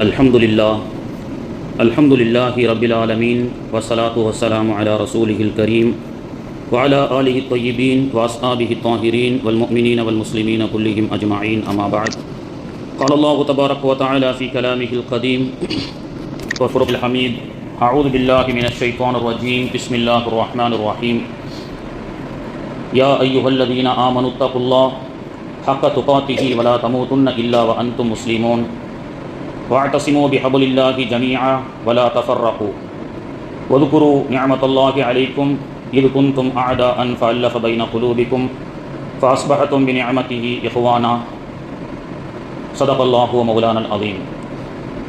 அல்ஹம்துலில்லாஹி ரப்பில் ஆலமீன் வஸ்ஸலாத்து வஸ்ஸலாமு அலா ரசூலிஹில் கரீம் வஅலா ஆலிஹி த்வய்யிபீன் வஅஸ்ஹாபிஹி த்வாஹிரீன் வல் முஃமினீன வல் முஸ்லிமீன குல்லிஹிம் அஜ்மஈன் அம்மா பஅத். قال الله تبارك وتعالى في كلامه القديم وفرقه الحميد أعوذ بالله من الشيطان الرجيم بسم الله الرحمن الرحيم يا أيها الذين آمنوا اتقوا الله حق تقاته ولا تموتن إلا وأنتم مسلمون واعتصموا بحبل الله جميعا ولا تفرقوا واذكروا نعمة الله عليكم إذ كنتم أعداء فألف بين قلوبكم فأصبحتم بنعمته إخوانا صدق الله ومولانا العظيم.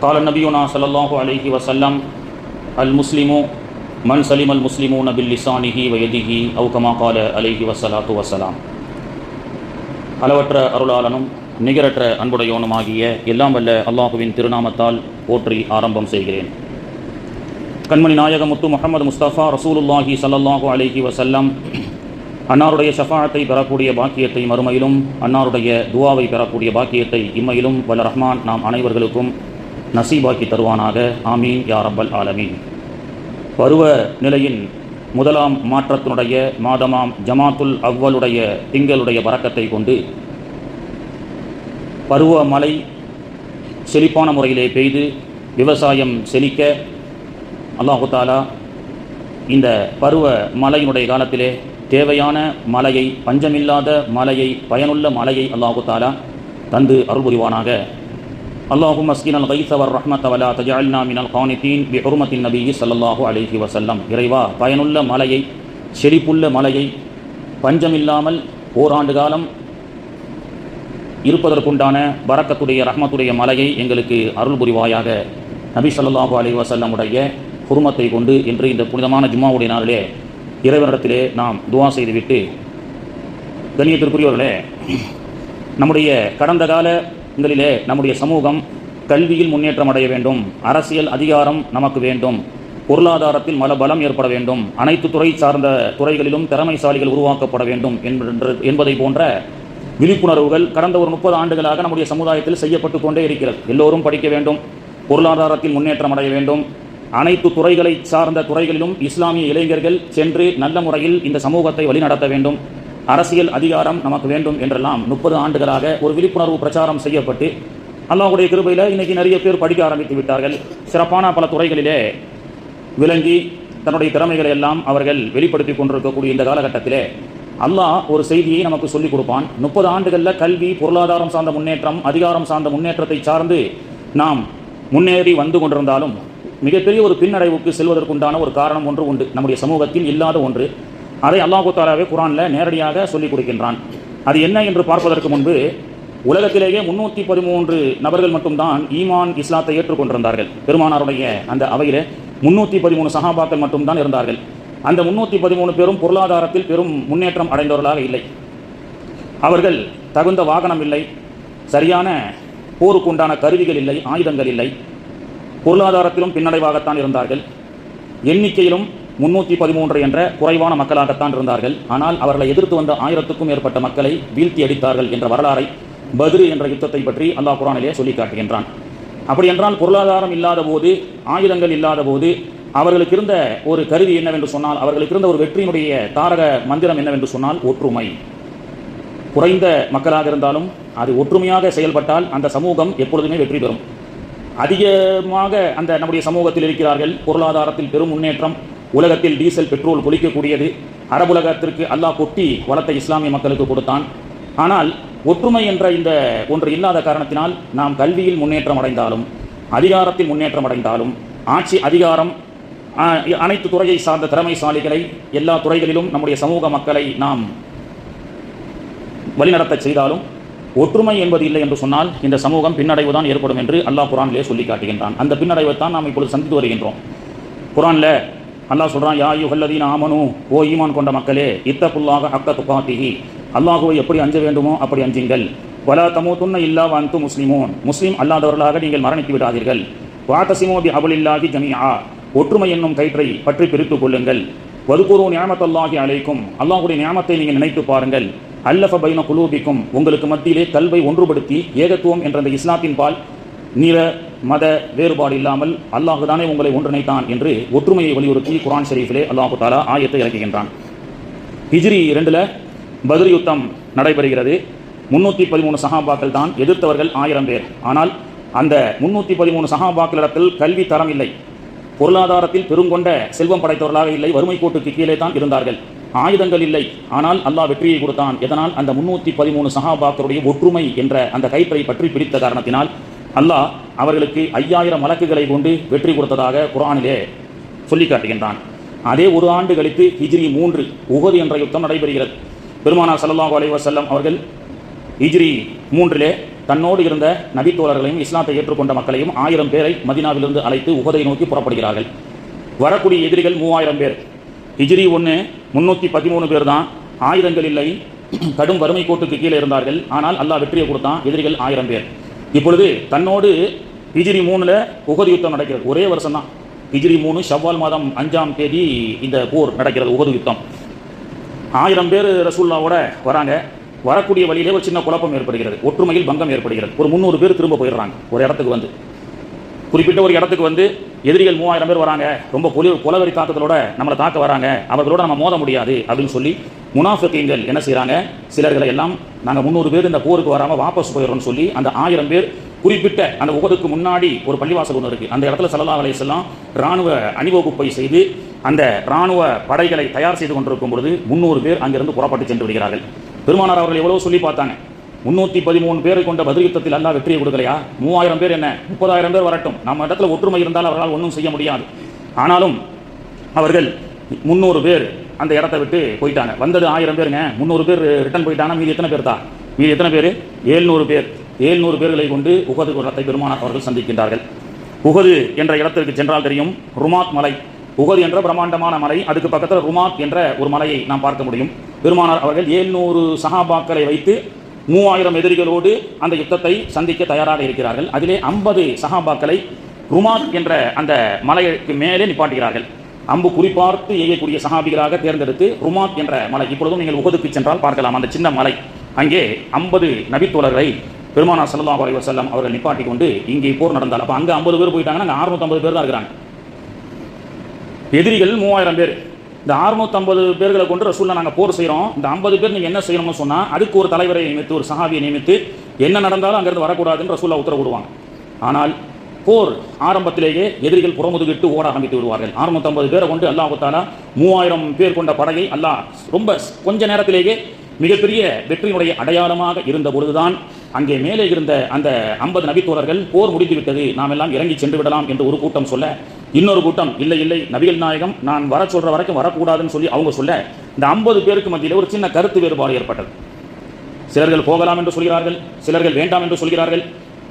قال نبينا صلى الله عليه وسلم المسلم من سلم المسلمون باللسانه ويده أو كما قال عليه والصلاة والسلام. அளவற்ற அருளாளனும் நிகரற்ற அன்புடையோனுமாகிய எல்லாம் வல்ல அல்லாஹுவின் திருநாமத்தால் போற்றி ஆரம்பம் செய்கிறேன். கண்மணி நாயகம் முத்து முஹம்மது முஸ்தபா ரசூலுல்லாஹி ஸல்லல்லாஹு அலைஹி வஸல்லம் அன்னாருடைய ஷஃபாஅத்தை பெறக்கூடிய பாக்கியத்தை மறுமையிலும், அன்னாருடைய துஆவை பெறக்கூடிய பாக்கியத்தை இம்மையிலும் வல்ல ரஹ்மான் நாம் அனைவர்களுக்கும் நசீபாக்கி தருவானாக. ஆமீன் யா ரப்பல் ஆலமீன். பருவ நிலையின் முதலாம் மாற்றத்தினுடைய மாதமாம் ஜமாத்துல் அவ்வலுடைய திங்களுடைய பரக்கத்தை கொண்டு பருவ மழை செழிப்பான முறையிலே பெய்து விவசாயம் செழிக்க அல்லாஹு தாலா இந்த பருவ மழையினுடைய காலத்திலே தேவையான மழையை, பஞ்சமில்லாத மழையை, பயனுள்ள மழையை அல்லாஹு தாலா தந்து அருள் புரிவானாக. அல்லாஹும்ம அஸ்கினல் கைஸ வர் ரஹ்மத வலா தஜஅல்னா மினல் கானிதீன் பிஹுர்மத்தின் நபியி ஸல்லல்லாஹு அலைஹி வஸல்லம். இறைவா, பயனுள்ள மழையை, செழிப்புள்ள மழையை, பஞ்சமில்லாமல் ஓராண்டு காலம் இருப்பதற்குண்டான பரக்கத்துடைய ரஹ்மத்துடைய மலையை எங்களுக்கு அருள் புரிவாயாக. நபி ஸல்லல்லாஹு அலைஹி வஸல்லமுடைய ஹுர்மத்தை கொண்டு இன்று இந்த புனிதமான ஜும்மாவுடைய நாளிலே இறைவனிடத்திலே நாம் துஆ செய்துவிட்டு, கண்ணியத்திற்குரியவர்களே, நம்முடைய கடந்த காலங்களிலே நம்முடைய சமூகம் கல்வியில் முன்னேற்றம் அடைய வேண்டும், அரசியல் அதிகாரம் நமக்கு வேண்டும், பொருளாதாரத்தில் பலம் ஏற்பட வேண்டும், அனைத்து துறை சார்ந்த துறைகளிலும் திறமைசாலிகள் உருவாக்கப்பட வேண்டும் என்பதை போன்ற விழிப்புணர்வுகள் கடந்த ஒரு 30 ஆண்டுகளாக நம்முடைய சமுதாயத்தில் செய்யப்பட்டு கொண்டே இருக்கிறது. எல்லோரும் படிக்க வேண்டும், பொருளாதாரத்தில் முன்னேற்றம் அடைய வேண்டும், அனைத்து துறைகளை சார்ந்த துறைகளிலும் இஸ்லாமிய இளைஞர்கள் சென்று நல்ல முறையில் இந்த சமூகத்தை வழிநடத்த வேண்டும், அரசியல் அதிகாரம் நமக்கு வேண்டும் என்றெல்லாம் 30 ஆண்டுகளாக ஒரு விழிப்புணர்வு பிரச்சாரம் செய்யப்பட்டு அல்லாஹ்வுடைய கிருபையில் இன்னைக்கு நிறைய பேர் படிக்க ஆரம்பித்து விட்டார்கள். சிறப்பான பல துறைகளிலே விளங்கி தன்னுடைய திறமைகளை எல்லாம் அவர்கள் வெளிப்படுத்தி கொண்டிருக்கக்கூடிய இந்த காலகட்டத்திலே அல்லாஹ் ஒரு செய்தியை நமக்கு சொல்லிக் கொடுப்பான். 30 ஆண்டுகளில் கல்வி, பொருளாதாரம் சார்ந்த முன்னேற்றம், அதிகாரம் சார்ந்த முன்னேற்றத்தை சார்ந்து நாம் முன்னேறி வந்து கொண்டிருந்தாலும் மிகப்பெரிய ஒரு பின்னடைவுக்கு செல்வதற்குண்டான ஒரு காரணம் ஒன்று உண்டு, நம்முடைய சமூகத்தில் இல்லாத ஒன்று. அதை அல்லாஹ் தஆலாவே குர்ஆனில் நேரடியாக சொல்லிக் கொடுக்கின்றான். அது என்ன என்று பார்ப்பதற்கு முன்பு, உலகத்திலேயே 313 நபர்கள் மட்டும்தான் ஈமான் இஸ்லாத்தை ஏற்றுக்கொண்டிருந்தார்கள். பெருமானாருடைய அந்த அவையில் 313 சஹாபாக்கள் மட்டும்தான் இருந்தார்கள். அந்த 313 பேரும் பொருளாதாரத்தில் பெரும் முன்னேற்றம் அடைந்தவர்களாக இல்லை. அவர்கள் தகுந்த வாகனம் இல்லை, சரியான போருக்குண்டான கருவிகள் இல்லை, ஆயுதங்கள் இல்லை, பொருளாதாரத்திலும் பின்னடைவாகத்தான் இருந்தார்கள். எண்ணிக்கையிலும் 313 என்ற குறைவான மக்களாகத்தான் இருந்தார்கள். ஆனால் அவர்களை எதிர்த்து வந்த 1000க்கும் மேற்பட்ட மக்களை வீழ்த்தி அடித்தார்கள் என்ற வரலாறை, பத்ரு என்ற யுத்தத்தை பற்றி அல்லாஹ் குர்ஆனிலே சொல்லி காட்டுகின்றான். அப்படி என்றால் பொருளாதாரம் இல்லாத போது, ஆயுதங்கள் இல்லாத போது அவர்களுக்கு இருந்த ஒரு கருவி என்னவென்று சொன்னால், அவர்களுக்கு இருந்த ஒரு வெற்றியினுடைய தாரக மந்திரம் என்னவென்று சொன்னால் ஒற்றுமை. குறைந்த மக்களாக இருந்தாலும் அது ஒற்றுமையாக செயல்பட்டால் அந்த சமூகம் எப்பொழுதுமே வெற்றி பெறும். அதிகமாக அந்த நம்முடைய சமூகத்தில் இருக்கிறார்கள், பொருளாதாரத்தில் பெரும் முன்னேற்றம், உலகத்தில் டீசல் பெட்ரோல் கொளிக்கக்கூடியது, அரபுலகத்திற்கு அல்லாஹ் கொட்டி வளத்தை இஸ்லாமிய மக்களுக்கு கொடுத்தான். ஆனால் ஒற்றுமை என்ற இந்த ஒன்று இல்லாத காரணத்தினால் நாம் கல்வியில் முன்னேற்றம் அடைந்தாலும், அதிகாரத்தில் முன்னேற்றம் அடைந்தாலும், ஆட்சி அதிகாரம், அனைத்து துறையை சார்ந்த திறமைசாலிகளை எல்லா துறைகளிலும் நம்முடைய சமூக மக்களை நாம் வழிநடத்த செய்தாலும் ஒற்றுமை என்பது இல்லை என்று சொன்னால் இந்த சமூகம் பின்னடைவு தான் ஏற்படும் என்று அல்லாஹ் குர்ஆனிலே சொல்லி காட்டுகின்றான். அந்த பின்னடைவை தான் நாம் இப்பொழுது சந்தித்து வருகின்றோம். குர்ஆனில் அல்லாஹ் சொல்கிறான், யா அய்யுஹல்லதீன ஆமனூ, ஓ ஈமான் கொண்ட மக்களே, இத்தகுல்லாஹ ஹக்க துகாத்திஹி, அல்லாஹுவை எப்படி அஞ்ச வேண்டுமோ அப்படி அஞ்சுங்கள். வலா தமூதுன்ன இல்லா வ அன்தும் முஸ்லிமூன், முஸ்லிம் அல்லாதவர்களாக நீங்கள் மரணித்து விடாதீர்கள். வஅதஸிமூ பிஹப்லில்லாஹி ஜமீஆ, ஒற்றுமை என்னும் கயிற்றை பற்றி பிரித்துக் கொள்ளுங்கள். வதுகுரு நிஅமத்தல்லாஹி அலைக்கும், அல்லாஹ்வுடைய நியாமத்தை நீங்கள் நினைத்து பாருங்கள். அல்லஃப பைன குலூபிக்கும், உங்களுக்கு மத்தியிலே கல்வை ஒன்றுபடுத்தி ஏகத்துவம் என்ற அந்த இஸ்லாத்தின் பால் நிற மத வேறுபாடு இல்லாமல் அல்லாஹ் தானே உங்களை ஒன்றிணைத்தான் என்று ஒற்றுமையை வலியுறுத்தி குர்ஆன் ஷரீஃபிலே அல்லாஹு தஆலா ஆயத்தை இறக்குகின்றான். ஹிஜ்ரி 2ல் பத்ர் யுத்தம் நடைபெறுகிறது. 313 சஹாபாக்கள் தான், எதிர்த்தவர்கள் 1000 பேர். ஆனால் அந்த 313 சஹாபாக்களிடத்தில் கல்வி தரம் இல்லை, பொருளாதாரத்தில் பெருங்கொண்ட செல்வம் படைத்தவர்களாக இல்லை, வறுமை கோட்டுக்கு கீழே தான் இருந்தார்கள். ஆயுதங்கள் இல்லை, ஆனால் அல்லாஹ் வெற்றியை கொடுத்தான். எதனால்? அந்த 313 சஹாபாக்களுடைய ஒற்றுமை என்ற அந்த கயிற்றை பற்றி பிடித்த காரணத்தினால் அல்லாஹ் அவர்களுக்கு 5000 மலக்குகளை கொண்டு வெற்றி கொடுத்ததாக குர்ஆனிலே சொல்லி காட்டுகின்றான். அதே ஒரு ஆண்டு கழித்து ஹிஜ்ரி 3 உஹது என்ற யுத்தம் நடைபெறுகிறது. பெருமானார் ஸல்லல்லாஹு அலைஹி வஸல்லம் அவர்கள் ஹிஜ்ரி 3லே தன்னோடு இருந்த நபித்தோழர்களையும் இஸ்லாத்தை ஏற்றுக்கொண்ட மக்களையும் 1000 பேரை மதீனாவிலிருந்து அழைத்து உஹதை நோக்கி புறப்படுகிறார்கள். வரக்கூடிய எதிரிகள் 3000 பேர். ஹிஜ்ரி 1 313 பேர் தான், ஆயுதங்கள் இல்லை, கடும் வறுமை கோட்டுக்கு கீழே இருந்தார்கள். ஆனால் அல்லாஹ் வெற்றியை கொடுத்தான், எதிரிகள் 1000 பேர். இப்பொழுது தன்னோடு ஹிஜ்ரி 3ல் உஹது யுத்தம் நடக்கிறது. ஒரே வருஷம் தான், ஹிஜ்ரி 3 ஷவ்வால் மாதம் 5ஆம் தேதி இந்த போர் நடக்கிறது, உஹது யுத்தம். 1000 பேர் ரசூலுல்லாவோட வராங்க. வரக்கூடிய வழியிலே ஒரு சின்ன குழப்பம் ஏற்படுகிறது, ஒற்றுமையில் பங்கம் ஏற்படுகிறது. ஒரு 300 பேர் திரும்ப போயிடுறாங்க. ஒரு இடத்துக்கு வந்து, குறிப்பிட்ட ஒரு இடத்துக்கு வந்து எதிரிகள் 3000 பேர் வராங்க, ரொம்ப புலவரி தாக்குதலோட நம்மளை தாக்க வராங்க, அவர்களோட நம்ம மோத முடியாது அப்படின்னு சொல்லி முனாஃபிகீன்கள் என்ன செய்கிறாங்க, சிலர்களை எல்லாம் நாங்கள் 300 பேர் இந்த போருக்கு வராமல் வாபஸ் போயிடுறோம்னு சொல்லி அந்த 1000 பேர் குறிப்பிட்ட அந்த உஹதுக்கு முன்னாடி ஒரு பள்ளிவாசல் ஒன்று இருக்குது, அந்த இடத்துல ஸல்லல்லாஹு அலைஹி வஸல்லம் இராணுவ அணிவகுப்பை செய்து அந்த இராணுவ படைகளை தயார் செய்து கொண்டிருக்கும் பொழுது 300 பேர் அங்கிருந்து புறப்பட்டு சென்று விடுகிறார்கள். பெருமானார் அவர்கள் எவ்வளவு சொல்லி பார்த்தாங்க, 313 பேரை கொண்ட பத்ர் யுத்தத்தில் அல்லாஹ் வெற்றியை கொடுக்கலையா? 3000 பேர் என்ன, 30000 பேர் வரட்டும், நம்ம இடத்துல ஒற்றுமை இருந்தால் அவர்களால் ஒன்றும் செய்ய முடியாது. ஆனாலும் அவர்கள் 300 பேர் அந்த இடத்தை விட்டு போயிட்டாங்க. வந்தது 1000 பேருங்க, 300 பேர் ரிட்டர்ன் போயிட்டாங்க. மீதி எத்தனை பேர் தான்? மீதி எத்தனை பேர்? 700 பேர். 700 பேர்களை கொண்டு உஹது இடத்தை பெருமானார் அவர்கள் சந்திக்கின்றார்கள். உஹது என்ற இடத்திற்கு சென்றால் தெரியும், ருமாத் மலை. உஹது என்ற பிரம்மாண்டமான மலை, அதுக்கு பக்கத்தில் ருமாத் என்ற ஒரு மலையை நாம் பார்க்க முடியும். பெருமானார் அவர்கள் 700 சஹாபாக்களை வைத்து 3000 எதிரிகளோடு அந்த யுத்தத்தை சந்திக்க தயாராக இருக்கிறார்கள். அதிலே 50 சஹாபாக்களை ருமாத் என்ற அந்த மலைக்கு மேலே நிப்பாட்டுகிறார்கள். அம்பு குறிப்பார்த்து எய்யக்கூடிய சஹாபிகளாக தேர்ந்தெடுத்து ருமாத் என்ற மலை, இப்பொழுதும் நீங்கள் உஹதுக்கு சென்றால் பார்க்கலாம், அந்த சின்ன மலை. அங்கே 50 நபித்தோழர்களை பெருமானார் ஸல்லல்லாஹு அலைஹி வஸல்லம் அவர்கள் நிப்பாட்டி கொண்டு இங்கே போர் நடந்தால், அப்போ அங்கே 50 பேர் போயிட்டாங்கன்னா அங்கே 650 பேர் தான் இருக்கிறாங்க. எதிரிகள் 3000 பேர். இந்த 650 பேர்களை கொண்டு ரசூலுல்லாஹ் நாங்கள் போர் செய்கிறோம், இந்த 50 பேர் நீங்கள் என்ன செய்யணும்னு சொன்னால் அதுக்கு ஒரு தலைவரை நியமித்து, ஒரு சஹாபியை நியமித்து, என்ன நடந்தாலும் அங்கேருந்து வரக்கூடாதுன்னு ரசூலுல்லாஹ் உத்தரவு விடுவாங்க. ஆனால் போர் ஆரம்பத்திலேயே எதிரிகள் புறமுதுகிட்டு ஓட ஆரம்பித்து விடுவார்கள். 650 பேரை கொண்டு அல்லாஹ் தஆலா 3000 பேர் கொண்ட படையை அல்லாஹ் ரொம்ப கொஞ்ச நேரத்திலேயே மிகப்பெரிய வெற்றியினுடைய அடையாளமாக இருந்த பொழுதுதான் அங்கே மேலே இருந்த அந்த 50 நபித்தோழர்கள் போர் முடிந்துவிட்டது, நாம் எல்லாம் இறங்கி சென்று விடலாம் என்று ஒரு கூட்டம் சொல்ல, இன்னொரு கூட்டம் இல்லை இல்லை நபிகள் நாயகம் நான் வர சொல்ற வரைக்கும் வரக்கூடாதுன்னு சொல்லி அவங்க சொல்ல, இந்த 50 பேருக்கு மத்தியில் ஒரு சின்ன கருத்து வேறுபாடு ஏற்பட்டது. சிலர்கள் போகலாம் என்று சொல்கிறார்கள், சிலர்கள் வேண்டாம் என்று சொல்கிறார்கள்.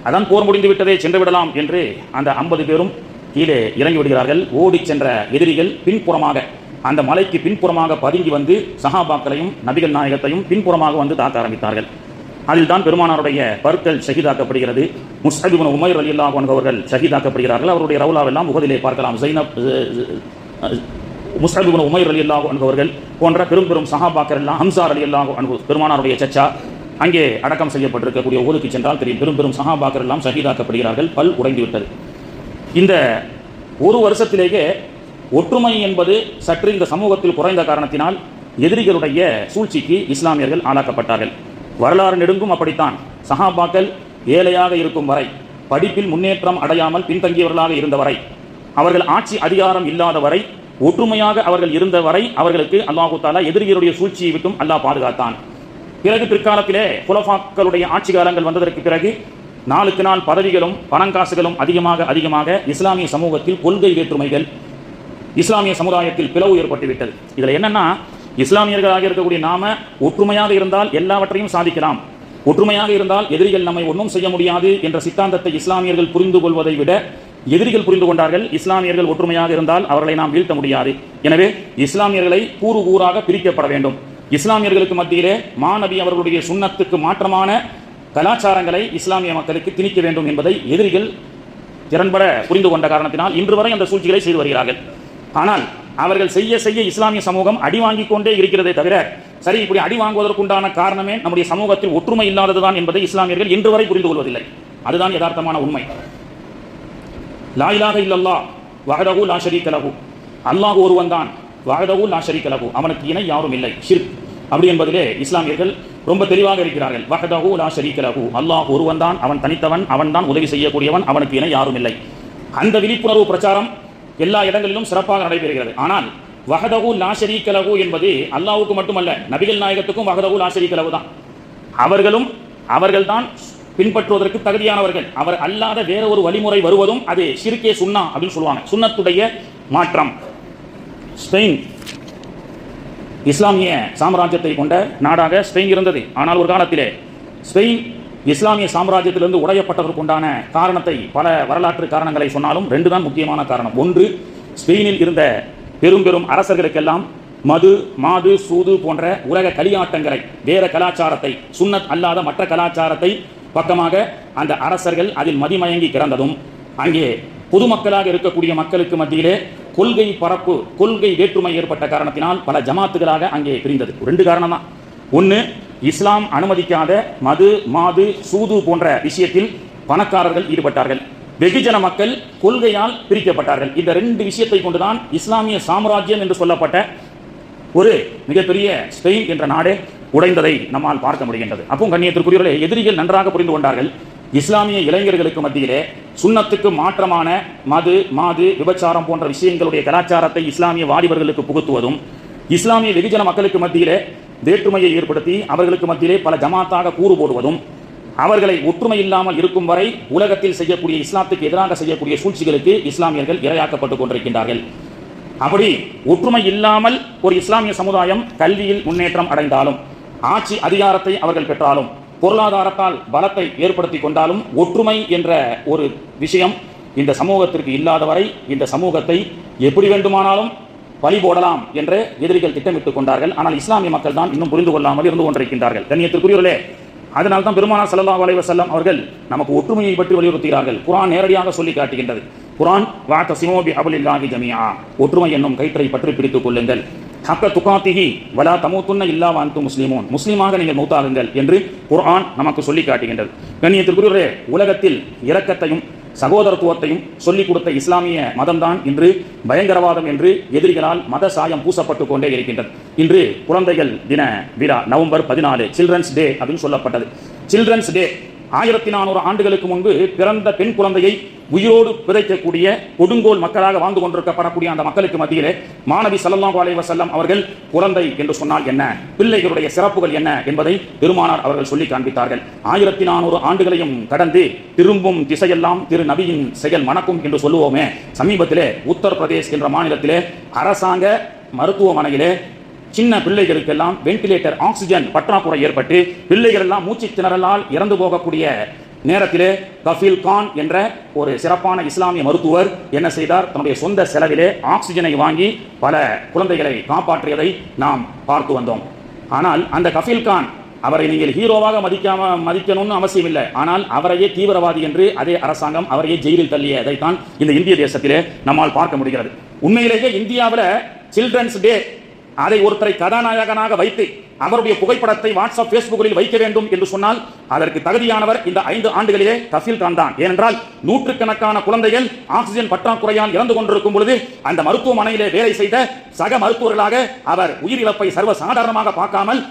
அதான் போர் முடிந்து விட்டதே, சென்று விடலாம் என்று அந்த 50 பேரும் கீழே இறங்கி விடுகிறார்கள். ஓடி சென்ற எதிரிகள் பின்புறமாக, அந்த மலைக்கு பின்புறமாக பதுங்கி வந்து சஹாபாக்களையும் நபிகள் நாயகத்தையும் பின்புறமாக வந்து தாக்க ஆரம்பித்தார்கள். அதில் தான் பெருமானாருடைய பற்கள் ஷஹீதாக்கப்படுகிறது. முஸ்அப் இப்னு உமைர் ரலியல்லாஹு அன்ஹு அவர்கள் ஷஹீதாக்கப்படுகிறார்கள். அவருடைய ரவுலாவெல்லாம் உஹதிலே பார்க்கலாம். முஸ்அப் இப்னு உமைர் ரலியல்லாஹு அன்ஹு அவர்கள் போன்ற பெரும் பெரும் சஹாபாக்கள் எல்லாம், ஹம்ஸா ரலியல்லாஹு அன்ஹு பெருமானாருடைய சச்சா, அங்கே அடக்கம் செய்யப்பட்டிருக்கக்கூடிய உஹதுக்கு சென்றால் தெரியும், பெரும் பெரும் சஹாபாக்கள் எல்லாம் ஷஹீதாக்கப்படுகிறார்கள். பல் உடைந்து விட்டது. இந்த ஒரு வருஷத்திலேயே ஒற்றுமை என்பது சற்று இந்த சமூகத்தில் குறைந்த காரணத்தினால் எதிரிகளுடைய சூழ்ச்சிக்கு இஸ்லாமியர்கள் ஆளாக்கப்பட்டார்கள். வரலாறு நெடுங்கும் அப்படித்தான். சஹாபாக்கள் ஏழையாக இருக்கும் வரை, படிப்பில் முன்னேற்றம் அடையாமல் பின்தங்கியவர்களாக இருந்த வரை, அவர்கள் ஆட்சி அதிகாரம் இல்லாத வரை, ஒற்றுமையாக அவர்கள் இருந்த வரை அவர்களுக்கு அல்லாஹு தஆலா எதிரிகளுடைய சூழ்ச்சியை விட்டும் அல்லாஹ் பாதுகாத்தான். பிறகு பிற்காலத்திலே குலஃபாக்களுடைய ஆட்சி காலங்கள் வந்ததற்கு பிறகு நாளுக்கு நாள் பதவிகளும் பணங்காசுகளும் அதிகமாக இஸ்லாமிய சமூகத்தில் கொள்கை வேற்றுமைகள், இஸ்லாமிய சமுதாயத்தில் பிளவு ஏற்பட்டுவிட்டது. இதில் என்னன்னா, இஸ்லாமியர்களாக இருக்கக்கூடிய நாம ஒற்றுமையாக இருந்தால் எல்லாவற்றையும் சாதிக்கலாம், ஒற்றுமையாக இருந்தால் எதிரிகள் நம்மை ஒன்றும் செய்ய முடியாது என்ற சித்தாந்தத்தை இஸ்லாமியர்கள் புரிந்து கொள்வதை விட எதிரிகள் புரிந்து கொண்டார்கள். இஸ்லாமியர்கள் ஒற்றுமையாக இருந்தால் அவர்களை நாம் வீழ்த்த முடியாது. எனவே இஸ்லாமியர்களை கூறு கூறாக பிரிக்கப்பட வேண்டும். இஸ்லாமியர்களுக்கு மத்தியிலே மாநபி அவர்களுடைய சுன்னத்துக்கு மாற்றமான கலாச்சாரங்களை இஸ்லாமிய மக்களுக்கு திணிக்க வேண்டும் என்பதை எதிரிகள் திறன்பட புரிந்து கொண்ட காரணத்தினால் இன்று வரை அந்த சூழ்ச்சிகளை செய்து வருகிறார்கள். ஆனால் அவர்கள் செய்ய செய்ய இஸ்லாமிய சமூகம் அடி வாங்கிக் கொண்டே இருக்கிறதே தவிர, சரி இப்படி அடி வாங்குவதற்குண்டான காரணமே நம்முடைய சமூகத்தில் ஒற்றுமை இல்லாததுதான் என்பதை இஸ்லாமியர்கள் இன்று வரை புரிந்து கொள்வதில்லை. அதுதான் யதார்த்தமான உண்மை. லா இலாஹ இல்லல்லாஹ் வஹ்தஹு லா ஷரீக லஹு, அல்லாஹ் ஒருவன் தான், வஹ்தஹு லா ஷரீக லஹு, அவனுக்கு இணை யாரும் இல்லை, ஷிர்க் அப்படி என்பதிலே இஸ்லாமியர்கள் ரொம்ப தெளிவாக இருக்கிறார்கள். வஹ்தஹு லா ஷரீக லஹு, அல்லாஹ் ஒருவன் தான், அவன் தனித்தவன், அவன் தான் உதவி செய்யக்கூடியவன், அவனுக்கு இணை யாரும் இல்லை. அந்த விழிப்புணர்வு பிரச்சாரம் எல்லா இடங்களிலும் சிறப்பாக நடைபெறுகிறது. ஆனால் வஹ்தஹு லா ஷரீக லஹு என்பது அல்லாஹ்வுக்கு மட்டுமல்ல, நபிகள் நாயகத்துக்கும் வஹ்தஹு லா ஷரீக லஹு தான். அவர்கள்தான் பின்பற்றுவதற்கு தகுதியானவர்கள். அவர் அல்லாத வேற ஒரு வழிமுறை வருவதும் அது ஷிர்கே சுன்னா அப்படின்னு சொல்லுவாங்க, சுன்னத்துடைய மாற்றம். ஸ்பெயின் இஸ்லாமிய சாம்ராஜ்யத்தை கொண்ட நாடாக ஸ்பெயின் இருந்தது. ஆனால் ஒரு காலத்திலே ஸ்பெயின் இஸ்லாமிய சாம்ராஜ்யத்திலிருந்து உடையப்பட்டதற்குண்டான காரணத்தை பல வரலாற்று காரணங்களை சொன்னாலும் ரெண்டு தான் முக்கியமான காரணம். ஒன்று, ஸ்பெயினில் இருந்த பெரும் பெரும் அரசர்களுக்கெல்லாம் மது, மாது, சூது போன்ற உலக களியாட்டங்களை, வேற கலாச்சாரத்தை, சுன்னத் அல்லாத மற்ற கலாச்சாரத்தை பக்கமாக அந்த அரசர்கள் அதில் மதிமயங்கி கிடந்ததும், அங்கே பொதுமக்களாக இருக்கக்கூடிய மக்களுக்கு மத்தியிலே கொள்கை பரப்பு, கொள்கை வேற்றுமை ஏற்பட்ட காரணத்தினால் பல ஜமாத்துகளாக அங்கே பிரிந்தது. ரெண்டு காரணம் தான். ஒன்று, இஸ்லாம் அனுமதிக்காத மது, மாது, சூது போன்ற விஷயத்தில் பணக்காரர்கள் ஈடுபட்டார்கள், வெகுஜன மக்கள் கொள்கையால் பிரிக்கப்பட்டார்கள். இந்த ரெண்டு விஷயத்தை கொண்டுதான் இஸ்லாமிய சாம்ராஜ்யம் என்று சொல்லப்பட்ட ஒரு மிகப்பெரிய ஸ்பெயின் என்ற நாடே உடைந்ததை நம்மால் பார்க்க முடிகின்றது. அப்போ கண்ணியத்திற்குரியவர்களே, எதிரிகள் நன்றாக புரிந்து கொண்டார்கள். இஸ்லாமிய இளைஞர்களுக்கு மத்தியிலே சுன்னத்துக்கு மாற்றமான மது, மாது, விபச்சாரம் போன்ற விஷயங்களுடைய கலாச்சாரத்தை இஸ்லாமிய வாலிபர்களுக்கு புகுத்துவதும், இஸ்லாமிய வெகுஜன மக்களுக்கு மத்தியிலே வேற்றுமையை ஏற்படுத்தி அவர்களுக்கு மத்தியிலே பல ஜமாத்தாக கூறு போடுவதும், அவர்களை ஒற்றுமை இல்லாமல் இருக்கும் வரை உலகத்தில் செய்யக்கூடிய இஸ்லாத்துக்கு எதிராக செய்யக்கூடிய சூழ்ச்சிகளுக்கு இஸ்லாமியர்கள் இரையாக்கப்பட்டுக் கொண்டிருக்கின்றார்கள். அப்படி ஒற்றுமை இல்லாமல் ஒரு இஸ்லாமிய சமுதாயம் கல்வியில் முன்னேற்றம் அடைந்தாலும், ஆட்சி அதிகாரத்தை அவர்கள் பெற்றாலும், பொருளாதாரத்தால் பலத்தை ஏற்படுத்தி கொண்டாலும், ஒற்றுமை என்ற ஒரு விஷயம் இந்த சமூகத்திற்கு இல்லாதவரை இந்த சமூகத்தை எப்படி வேண்டுமானாலும் பலி போடலாம் என்று எதிரிகள் திட்டமிட்டுக் கொண்டார்கள். ஆனால் இஸ்லாமிய மக்கள் தான் இன்னும் புரிந்து கொள்ளாமல் இருந்து கொண்டிருக்கின்றார்கள். கண்ணியத்திற்குரியவர்களே, அதனால் தான் பெருமானார் ஸல்லல்லாஹு அலைஹி வஸல்லம் அவர்கள் நமக்கு ஒற்றுமையை பற்றி வலியுறுத்துகிறார்கள். குர்ஆன் நேரடியாக சொல்லி காட்டுகின்றது. குர்ஆன் வஅதஸிமூ பிஹப்லில்லாஹி ஜமீஆ, ஒற்றுமை என்னும் கயிற்றை பற்றி பிடித்துக் கொள்ளுங்கள், ஹக்க துகாத்திஹி வலா தமூத்துன்ன இல்லா வ அன்தும் முஸ்லிமூன், முஸ்லிமாக நீங்கள் மௌத்தாகுங்கள் என்று குர்ஆன் நமக்கு சொல்லி காட்டுகின்றது. கண்ணியத்திற்குரியவர்களே, உலகத்தில் இரக்கத்தையும் சகோதரத்துவத்தையும் சொல்லிக் கொடுத்த இஸ்லாமிய மதம்தான் இன்று பயங்கரவாதம் என்று எதிரிகளால் மத சாயம் பூசப்பட்டுக் கொண்டே இருக்கின்றது. இன்று குழந்தைகள் தின விழா நவம்பர் 14 சில்ட்ரன்ஸ் டே அப்படின்னு சொல்லப்பட்டது. சில்ட்ரன்ஸ் டே 1400 ஆண்டுகளுக்கு முன்பு பிறந்த பெண் குழந்தையை உயிரோடு பிதைக்கக்கூடிய கொடுங்கோல் மக்களாக வாழ்ந்து கொண்டிருக்கப்படக்கூடிய அந்த மக்களுக்கு மத்தியிலே மாணவி ஸல்லல்லாஹு அலைஹி வஸல்லம் அவர்கள் குழந்தை என்று சொன்னால் என்ன, பிள்ளைகளுடைய சிறப்புகள் என்ன என்பதை பெருமானார் அவர்கள் சொல்லி காண்பித்தார்கள். 1400 ஆண்டுகளையும் கடந்து திரும்பும் திசையெல்லாம் திரு நபியின் செயல் மணக்கும் என்று சொல்லுவோமே, சமீபத்திலே உத்தரப்பிரதேஷ் என்ற மாநிலத்திலே அரசாங்க மருத்துவமனையிலே சின்ன பிள்ளைகளுக்கெல்லாம் வென்டிலேட்டர் ஆக்சிஜன் பற்றாக்குறை ஏற்பட்டு பிள்ளைகள் எல்லாம் மூச்சு திணறலால் இறந்து போகக்கூடிய நேரத்திலே கஃபீல் கான் என்ற ஒரு சிறப்பான இஸ்லாமிய மருத்துவர் என்ன செய்தார், தன்னுடைய சொந்த செலவிலே ஆக்சிஜனை வாங்கி பல குழந்தைகளை காப்பாற்றியதை நாம் பார்த்து வந்தோம். ஆனால் அந்த கஃபீல் கான், அவரை நீங்கள் ஹீரோவாக மதிக்கணும்னு அவசியம் இல்லை, ஆனால் அவரையே தீவிரவாதி என்று அதே அரசாங்கம் அவரையே ஜெயிலில் தள்ளியதைத்தான் இந்த இந்திய தேசத்திலே நம்மால் பார்க்க முடிகிறது. உண்மையிலேயே இந்தியாவில் சில்ட்ரன்ஸ் டே அதை ஒருத்தரை கதாநாயகனாக வைத்து அவருடைய புகைப்படத்தை வாட்ஸ்அப் பேஸ்புக்கில் வைக்க வேண்டும் என்று சொன்னால் அதற்கு தகுதியானவர் இந்த 5 ஆண்டுகளிலே கஃபீல் கான் தான். ஏனென்றால் நூற்றுக்கணக்கான குழந்தைகள் ஆக்சிஜன் பற்றாக்குறையால் இறந்து கொண்டிருக்கும் பொழுது அந்த மருத்துவமனையிலே வேலை செய்த சக மருத்துவர்களாக அவர் உயிரிழப்பை சர்வ சாதாரணமாக பார்க்காமல்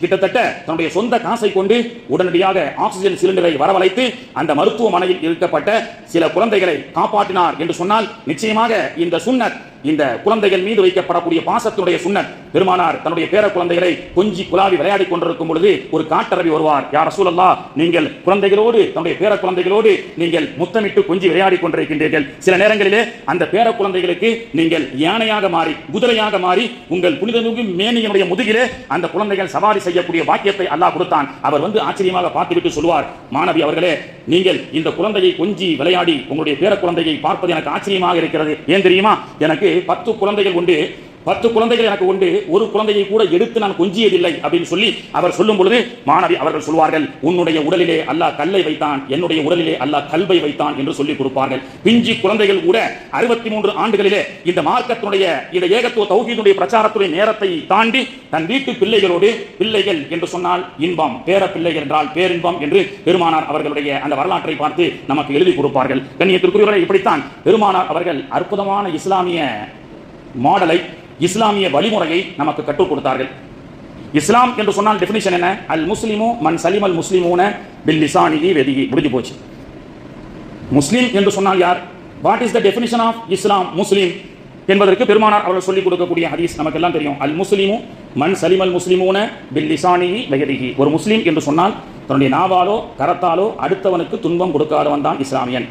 கிட்டத்தட்ட தன்னுடைய சொந்த காசை கொண்டு உடனடியாக ஆக்சிஜன் சிலிண்டரை வரவழைத்து அந்த மருத்துவமனையில் இருக்கப்பட்ட சில குழந்தைகளை காப்பாற்றினார் என்று சொன்னால் நிச்சயமாக இந்த சுன்னத், இந்த குழந்தைகள் மீது வைக்கப்படக்கூடிய பாசத்துடைய சுன்னத், பெருமானார் தன்னுடைய பேர குழந்தைகளை கொஞ்சி குலாவி விளையாடி கொண்டிருக்கும் பொழுது ஒரு காட்டரவி வருவார், யா ரசூலல்லாஹ், நீங்கள் குழந்தைகளோடு தன்னுடைய பேர குழந்தைகளோடு நீங்கள் முத்தமிட்டு கொஞ்சி விளையாடி கொண்டிருக்கின்றீர்கள். சில நேரங்களிலே அந்த பேர குழந்தைகளுக்கு நீங்கள் யானையாக மாறி குதிரையாக மாறி உங்கள் புனிதமிகு மேனியினுடைய முதுகிலே அந்த குழந்தைகள் சவாரி செய்யக்கூடிய வாக்கியத்தை அல்லாஹ் கொடுத்தான். அவர் வந்து ஆச்சரியமாக பார்த்துவிட்டு சொல்வார், மாணவி அவர்களே, நீங்கள் இந்த குழந்தையை கொஞ்சி விளையாடி உங்களுடைய பேர குழந்தையை பார்ப்பது எனக்கு ஆச்சரியமாக இருக்கிறது. ஏன் தெரியுமா, எனக்கு 10 குழந்தைகள் உண்டு. 10 குழந்தைகள் எனக்கு உண்டு, ஒரு குழந்தையை கூட எடுத்து நான் கொஞ்சியதில்லை அப்படின்னு சொல்லி அவர் சொல்லும் பொழுது மாணவி அவர்கள் சொல்வார்கள், உன்னுடைய உடலிலே அல்லாஹ் கல்லை வைத்தான், என்னுடைய உடலிலே அல்லாஹ் கல்வை வைத்தான் என்று சொல்லி கொடுப்பார்கள். பிஞ்சி குழந்தைகள் கூட 63 ஆண்டுகளிலே இந்த மார்க்கத்தினுடைய இந்த ஏகத்துவ தௌஹீதுடைய பிரச்சாரத்துடைய நேரத்தை தாண்டி தன் வீட்டு பிள்ளைகளோடு, பிள்ளைகள் என்று சொன்னால் இன்பம், பேர பிள்ளைகள் என்றால் பேரின்பம் என்று பெருமானார் அவர்களுடைய அந்த வரலாற்றை பார்த்து நமக்கு எழுதி கொடுப்பார்கள். கண்ணியத்திற்குரியவர்களே, இப்படித்தான் பெருமானார் அவர்கள் அற்புதமான இஸ்லாமிய மாடலை, இஸ்லாமிய வழிமுறையை நமக்கு கற்றுக் கொடுத்தார்கள். இஸ்லாம் என்று சொன்னால் டெஃபினிஷன் என்ன? அல் முஸ்லிமு மன் சலிமல் முஸ்லிமூன பில் லிசானிஹி வயதிஹி. முடிஞ்சு போச்சு. முஸ்லிம் என்று சொன்னால் யார்? What is the definition of Islam, முஸ்லிம் என்பதற்கு பெருமானார் அவர்கள் சொல்லிக் கொடுக்கக்கூடிய ஹதீஸ் நமக்கு எல்லாம் தெரியும். அல் முஸ்லிமு மன் சலிமல் முஸ்லிமூன பில் லிசானிஹி வயதிஹி. ஒரு முஸ்லிம் என்று சொன்னால் தன்னுடைய நாவாலோ கரத்தாலோ அடுத்தவனுக்கு துன்பம் கொடுக்காதவன் தான் இஸ்லாமியன்.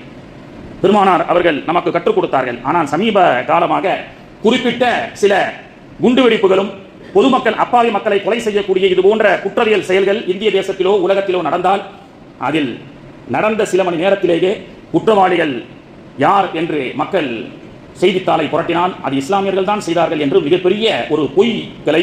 பெருமானார் அவர்கள் நமக்கு கற்றுக் கொடுத்தார்கள். ஆனால் சமீப காலமாக குறிப்பிட்ட சில குண்டுவெடிப்புகளும் பொதுமக்கள், அப்பாவி மக்களை கொலை செய்யக்கூடிய இது போன்ற குற்றவியல் செயல்கள் இந்திய தேசத்திலோ உலகத்திலோ நடந்தால் அதில் நடந்த சில மணி நேரத்திலேயே குற்றவாளிகள் யார் என்று மக்கள் செய்தித்தாளை புரட்டினால் அது இஸ்லாமியர்கள் தான் செய்தார்கள் என்று மிகப்பெரிய ஒரு பொய்களை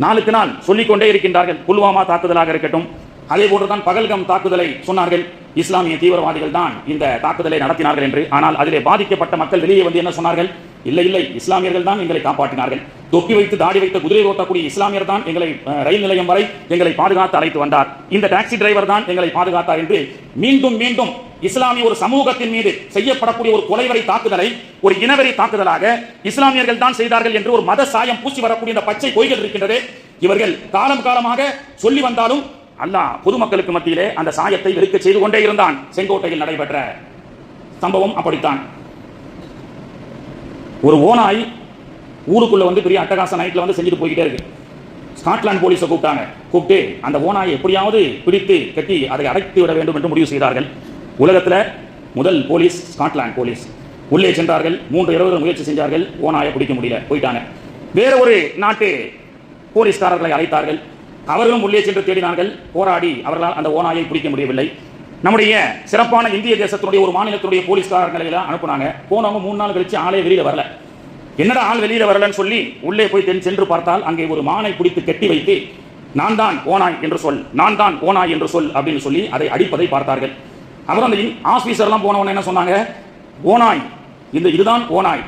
நாளுக்கு நாள் சொல்லிக்கொண்டே இருக்கின்றார்கள். புல்வாமா தாக்குதலாக இருக்கட்டும், அதே போன்றுதான் பகல்கம் தாக்குதலை சொன்னார்கள், இஸ்லாமிய தீவிரவாதிகள் தான் இந்த தாக்குதலை நடத்தினார்கள் என்று. ஆனால் அதிலே பாதிக்கப்பட்ட மக்கள் வெளியே வந்து என்ன சொன்னார்கள்? இல்லை இல்லை, இஸ்லாமியர்கள் தான் எங்களை காப்பாற்றினார்கள், தொப்பி வைத்து தாடி வைத்த குதிரை ஓட்டக்கூடிய இஸ்லாமியர் தான் எங்களை ரயில் நிலையம் வரை எங்களை பாதுகாத்து அழைத்து வந்தார், இந்த டாக்ஸி டிரைவர் தான் எங்களை பாதுகாத்தார் என்று மீண்டும் மீண்டும் இஸ்லாமிய ஒரு சமூகத்தின் மீது செய்யப்படக்கூடிய ஒரு கொலைவரை தாக்குதலை ஒரு இனவெறி தாக்குதலாக இஸ்லாமியர்கள் தான் செய்தார்கள் என்று ஒரு மத சாயம் பூசி வரக்கூடிய இந்த பச்சை பொய்கள் இருக்கின்றது. இவர்கள் காலம் காலமாக சொல்லி வந்தாலும் அல்லாஹ் பொதுமக்களுக்கு மத்தியிலே அந்த சாயத்தை வெறுக்க செய்து கொண்டே இருந்தான். செங்கோட்டையில் நடைபெற்ற சம்பவம் அப்படித்தான். ஒரு ஓனாய் ஊருக்குள்ள வந்து பெரிய அட்டகாச நைட்ல வந்து செஞ்சுட்டு போய்கிட்டே இருக்கு. ஸ்காட்லாந்து போலீஸை கூப்பிட்டு அந்த ஓனாயை எப்படியாவது பிடித்து கட்டி அதை அடைத்து விட வேண்டும் என்று முடிவு செய்தார்கள். உலகத்தில் முதல் போலீஸ் ஸ்காட்லாந்து போலீஸ். உள்ளே சென்றார்கள், 3 இரவுகள் முயற்சி செஞ்சார்கள், ஓனாயை பிடிக்க முடியல, போயிட்டாங்க. வேற ஒரு நாட்டு போலீஸ்காரர்களை அழைத்தார்கள், அவர்களும் உள்ளே சென்று தேடினார்கள், போராடி அவர்களால் அந்த ஓனாயை பிடிக்க முடியவில்லை. நம்முடைய சிறப்பான இந்திய தேசத்தினுடைய ஒரு மாநிலத்தினுடைய போலீஸ்காரர்களை எல்லாம் அனுப்புனாங்க. போனவங்க 3 நாள் கழிச்சு ஆளே வெளியில வரல. என்னடா ஆள் வெளியில வரலன்னு சொல்லி உள்ளே போய் சென்று பார்த்தால் அங்கே ஒரு மானை பிடித்து கட்டி வைத்து நான் தான் ஓனாய் என்று சொல், நான் தான் ஓனாய் என்று சொல் அப்படின்னு சொல்லி அதை அடிப்பதை பார்த்தார்கள். அப்புறம் அந்த ஆபீசர்லாம் போனவன என்ன சொன்னாங்க? ஓனாய், இதுதான் ஓனாய்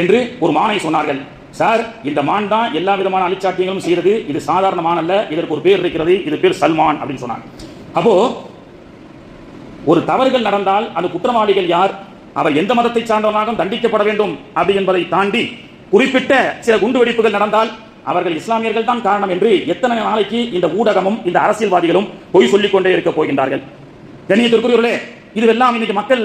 என்று ஒரு மானை சொன்னார்கள். சார், இந்த மான் தான் எல்லா விதமான அழிச்சாட்டியங்களும் செய்யறது, இது சாதாரண மான் அல்ல, இதற்கு ஒரு பேர் இருக்கிறது, இது பேர் சல்மான் அப்படின்னு சொன்னாங்க. அப்போ ஒரு தவறுகள் நடந்தால் அந்த குற்றவாளிகள் யார், அவர் எந்த மதத்தை சார்ந்தவனாக தண்டிக்கப்பட வேண்டும் அப்படி என்பதை தாண்டி குறிப்பிட்ட சில குண்டுவெடிப்புகள் நடந்தால் அவர்கள் இஸ்லாமியர்கள் தான் காரணம் என்று எத்தனை நாளைக்கு இந்த ஊடகமும் இந்த அரசியல்வாதிகளும் பொய் சொல்லிக் கொண்டே இருக்க போகின்றார்கள்? கண்ணியத்திற்குரியவர்களே, இதுவெல்லாம் இன்னைக்கு மக்கள்